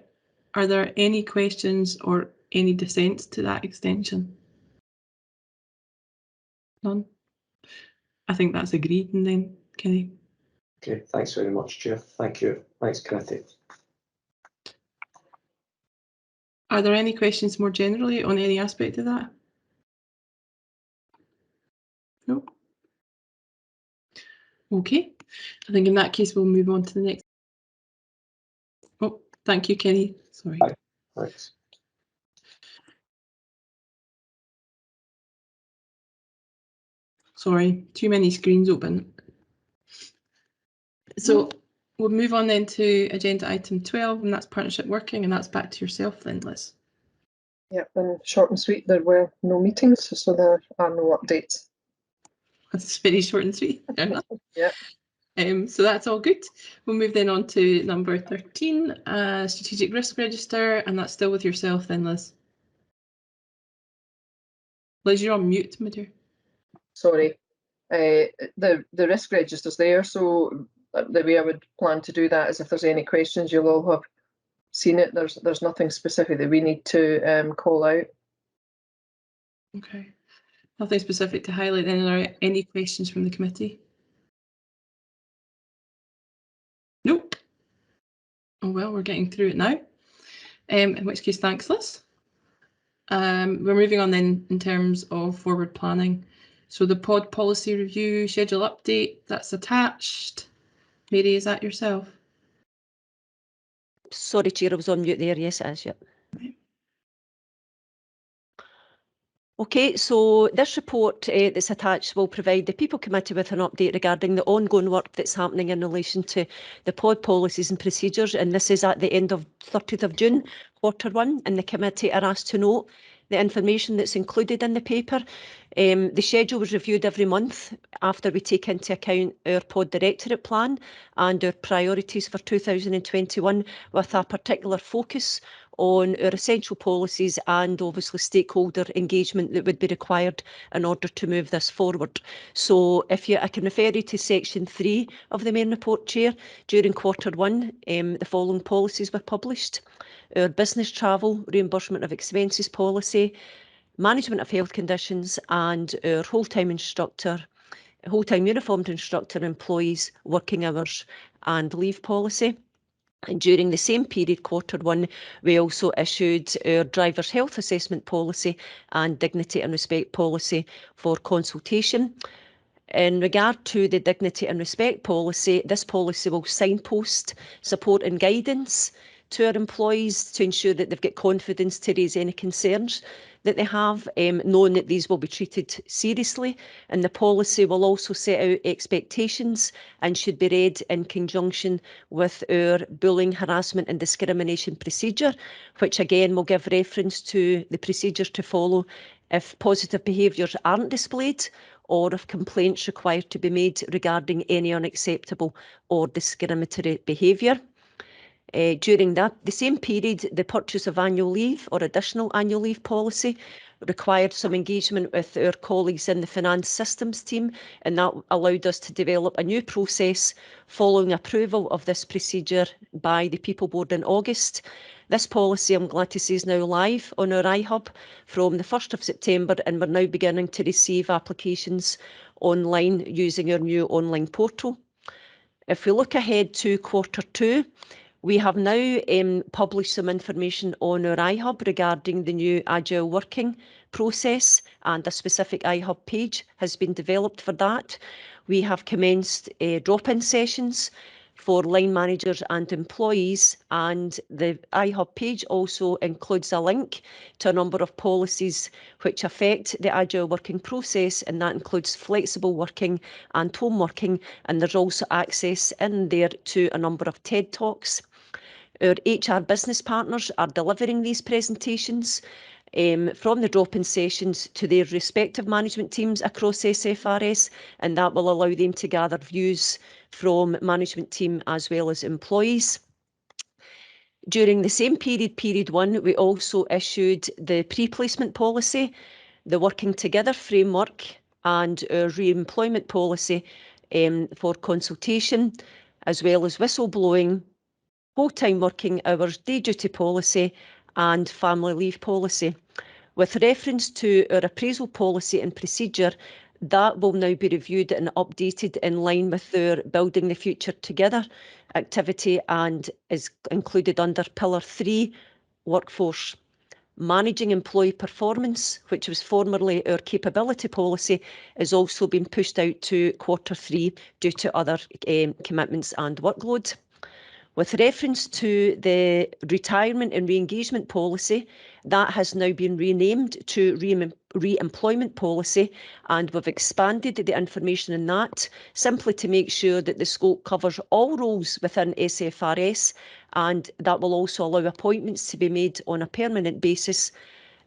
Are there any questions or any dissents to that extension? None? I think that's agreed, and then, Kenny. Okay, thanks very much, Chair. Thank you. Thanks, committee. Are there any questions more generally on any aspect of that? No? Okay, I think in that case we'll move on to the next. Oh, thank you, Kenny. Sorry. Thanks. Sorry, too many screens open. So we'll move on then to agenda item 12, and that's partnership working, and that's back to yourself then, Liz. Yep, and short and sweet, there were no meetings, so there are no updates. That's very short and sweet. Yeah. So that's all good. We'll move then on to number 13, strategic risk register, and that's still with yourself then, Liz. Liz, you're on mute, my dear. Sorry. The risk register's there, so the way I would plan to do that is if there's any questions, you'll all have seen it. There's nothing specific that we need to call out. Okay. Nothing specific to highlight then. Are there any questions from the committee? Nope. Oh well, we're getting through it now. In which case, thanks, Liz. We're moving on then in terms of forward planning. So the pod policy review schedule update, that's attached. Mary, is that yourself? Sorry, Chair, I was on mute there. Yes, it is, yep. Okay, so this report that's attached will provide the People Committee with an update regarding the ongoing work that's happening in relation to the pod policies and procedures, and this is at the end of 30th of June, Q1, and the committee are asked to note the information that's included in the paper. The schedule was reviewed every month after we take into account our pod directorate plan and our priorities for 2021, with a particular focus on our essential policies and obviously stakeholder engagement that would be required in order to move this forward. So I can refer you to section 3 of the main report, Chair. During Q1, the following policies were published: our business travel, reimbursement of expenses policy, management of health conditions, and our whole-time uniformed instructor employees working hours and leave policy. And during the same period, Q1, we also issued our driver's health assessment policy and dignity and respect policy for consultation. In regard to the dignity and respect policy, this policy will signpost support and guidance to our employees to ensure that they've got confidence to raise any concerns that they have, knowing that these will be treated seriously. And the policy will also set out expectations and should be read in conjunction with our bullying, harassment and discrimination procedure, which again will give reference to the procedures to follow if positive behaviours aren't displayed, or if complaints required to be made regarding any unacceptable or discriminatory behaviour. During the same period, the purchase of annual leave or additional annual leave policy required some engagement with our colleagues in the finance systems team, and that allowed us to develop a new process following approval of this procedure by the People Board in August. This policy, I'm glad to say, is now live on our iHub from the 1st of September, and we're now beginning to receive applications online using our new online portal. If we look ahead to Q2, we have now published some information on our iHub regarding the new Agile working process, and a specific iHub page has been developed for that. We have commenced drop-in sessions for line managers and employees, and the iHub page also includes a link to a number of policies which affect the Agile working process, and that includes flexible working and home working, and there's also access in there to a number of TED Talks. Our HR business partners are delivering these presentations from the drop-in sessions to their respective management teams across SFRS, and that will allow them to gather views from management team as well as employees. During the same period, period 1, we also issued the pre-placement policy, the working together framework, and our re-employment policy for consultation, as well as whistleblowing, full-time working hours, day duty policy, and family leave policy. With reference to our appraisal policy and procedure, that will now be reviewed and updated in line with our Building the Future Together activity, and is included under Pillar 3, Workforce. Managing employee performance, which was formerly our capability policy, is also being pushed out to Q3 due to other commitments and workload. With reference to the retirement and re-engagement policy, that has now been renamed to re-employment policy, and we've expanded the information in that simply to make sure that the scope covers all roles within SFRS, and that will also allow appointments to be made on a permanent basis.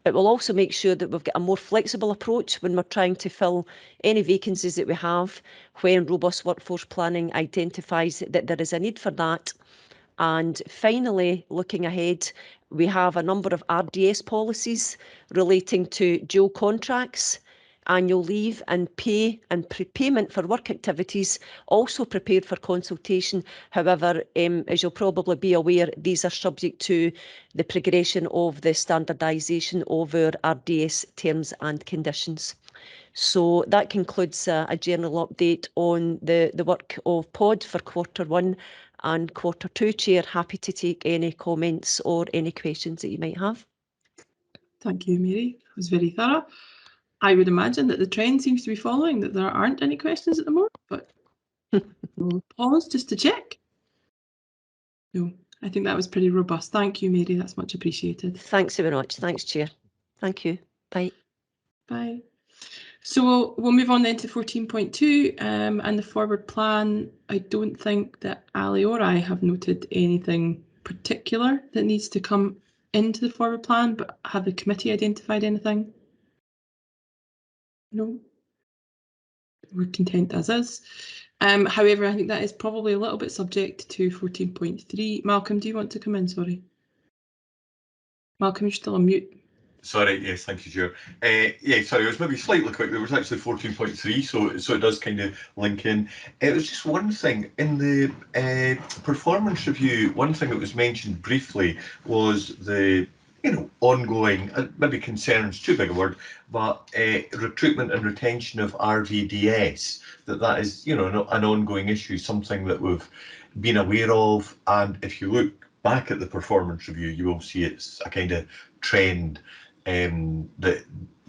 It will also make sure that we've got a more flexible approach when we're trying to fill any vacancies that we have, when robust workforce planning identifies that there is a need for that. And finally, looking ahead, we have a number of RDS policies relating to dual contracts, annual leave and pay and prepayment for work activities, also prepared for consultation. However, as you'll probably be aware, these are subject to the progression of the standardisation of our RDS terms and conditions. So that concludes a general update on the work of POD for Q1 and Q2. Chair, happy to take any comments or any questions that you might have. Thank you, Mary. It was very thorough. I would imagine that the trend seems to be following, that there aren't any questions at the moment, but we'll pause just to check. No, I think that was pretty robust. Thank you, Mary. That's much appreciated. Thanks very much. Thanks, Chair. Thank you. Bye. Bye. So we'll move on then to 14.2 and the forward plan. I don't think that Ali or I have noted anything particular that needs to come into the forward plan, but have the committee identified anything? No. We're content as is. However, I think that is probably a little bit subject to 14.3. Malcolm, do you want to come in? Sorry. Malcolm, you're still on mute. Sorry, yes, thank you, Chair. Yeah, sorry, it was maybe slightly quick. There was actually 14.3, so it does kind of link in. It was just one thing in the performance review. One thing that was mentioned briefly was the ongoing, maybe concerns, too big a word, but recruitment and retention of RVDS. That is, an ongoing issue, something that we've been aware of. And if you look back at the performance review, you will see it's a kind of trend.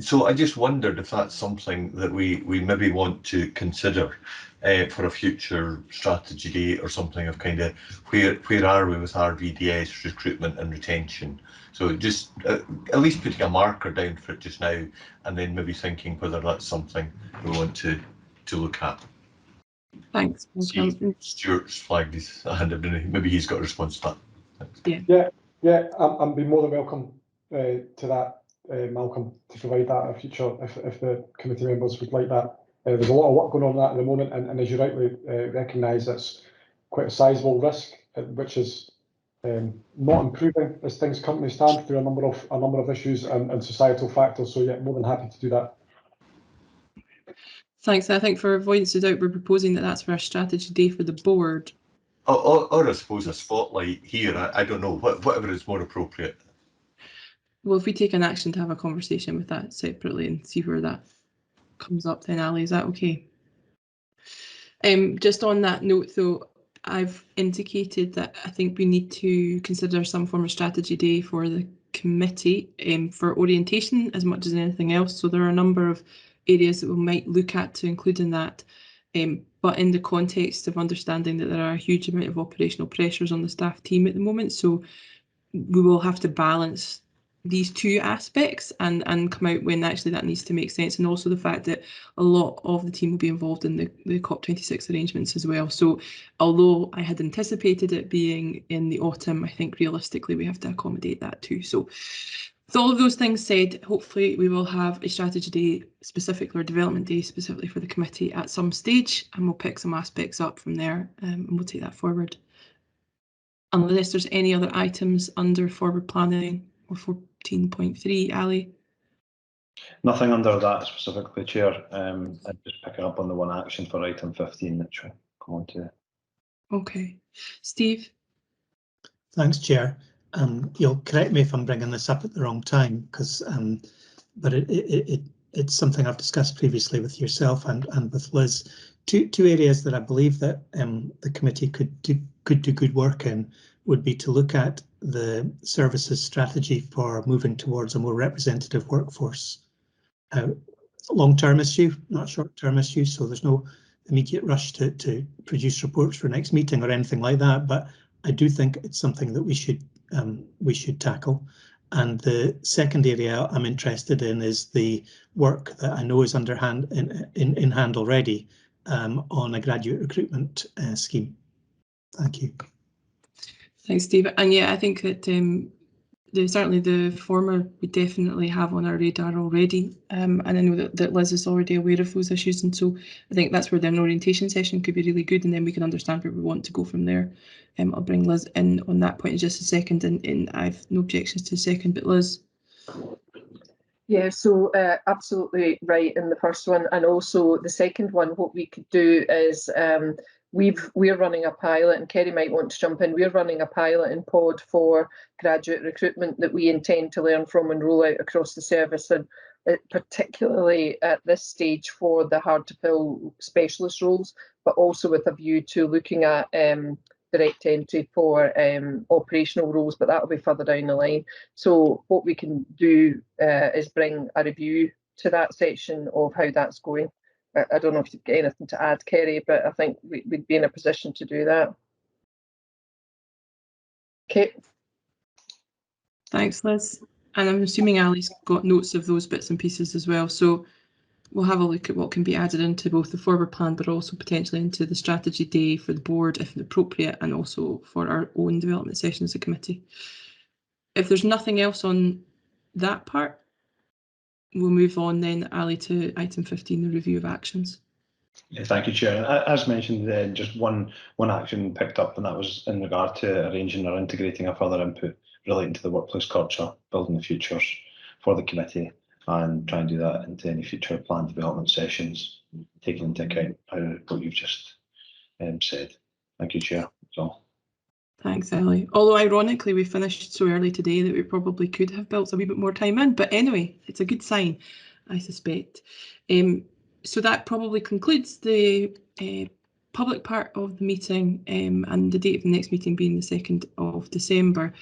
So I just wondered if that's something that we maybe want to consider for a future strategy day or something, of kind of where are we with RVDS recruitment and retention. So just at least putting a marker down for it just now, and then maybe thinking whether that's something we want to look at. Thanks. Stuart's flagged his hand. Maybe he's got a response to that. Thanks. Yeah. I'm be more than welcome to that. Malcolm, to provide that in the future if the committee members would like that. There's a lot of work going on that at the moment, and as you rightly recognise, it's quite a sizable risk, which is not improving as things currently stand through a number of issues and societal factors. So yeah, more than happy to do that. Thanks. I think for avoidance of doubt, we're proposing that that's for a strategy day for the board. Or I suppose a spotlight here. I don't know, whatever is more appropriate. Well, if we take an action to have a conversation with that separately and see where that comes up, then Ali, is that okay? Just on that note, though, I've indicated that I think we need to consider some form of strategy day for the committee for orientation as much as anything else. So there are a number of areas that we might look at to include in that, but in the context of understanding that there are a huge amount of operational pressures on the staff team at the moment. So we will have to balance these two aspects and come out when actually that needs to make sense, and also the fact that a lot of the team will be involved in the COP26 arrangements as well. So although I had anticipated it being in the autumn, I think realistically we have to accommodate that too. So with all of those things said, hopefully we will have a strategy day specifically, or development day specifically for the committee at some stage, and we'll pick some aspects up from there and we'll take that forward. Unless there's any other items under forward planning or 14.3, Ali? Nothing under that specifically, Chair. I'm just picking up on the one action for item 15 that we'll come on to. Okay. Steve? Thanks, Chair. You'll correct me if I'm bringing this up at the wrong time, because but it's something I've discussed previously with yourself and with Liz. Two areas that I believe that the committee could do good work in would be to look at the services strategy for moving towards a more representative workforce. Long-term issue, not short-term issue, so there's no immediate rush to produce reports for next meeting or anything like that, but I do think it's something that we should tackle. And the second area I'm interested in is the work that I know is in hand already on a graduate recruitment scheme. Thank you. Thanks, Steve. And yeah, I think that certainly the former we definitely have on our radar already. And I know that Liz is already aware of those issues. And so I think that's where an orientation session could be really good. And then we can understand where we want to go from there. I'll bring Liz in on that point in just a second. And I've no objections to the second, but Liz. Yeah, so absolutely right in the first one, and also the second one. What we could do is we're running a pilot, and Kerry might want to jump in. We're running a pilot in Pod for graduate recruitment that we intend to learn from and roll out across the service, and particularly at this stage for the hard to fill specialist roles, but also with a view to looking at direct entry for operational roles, but that will be further down the line. So what we can do is bring a review to that section of how that's going. I don't know if you've got anything to add, Kerry, but I think we'd be in a position to do that. Okay. Thanks, Liz. And I'm assuming Ali's got notes of those bits and pieces as well. So we'll have a look at what can be added into both the forward plan, but also potentially into the strategy day for the board, if appropriate, and also for our own development session as a committee. If there's nothing else on that part, we'll move on then, Ali, to item 15, the review of actions. Yeah, thank you, Chair. As mentioned, just one action picked up, and that was in regard to arranging or integrating a further input relating to the workplace culture, building the futures for the committee, and try and do that into any future planned development sessions, taking into account what you've just said. Thank you, Chair. That's all. Thanks, Ali. Although ironically, we finished so early today that we probably could have built a wee bit more time in. But anyway, it's a good sign, I suspect. So that probably concludes the public part of the meeting, and the date of the next meeting being the 2nd of December.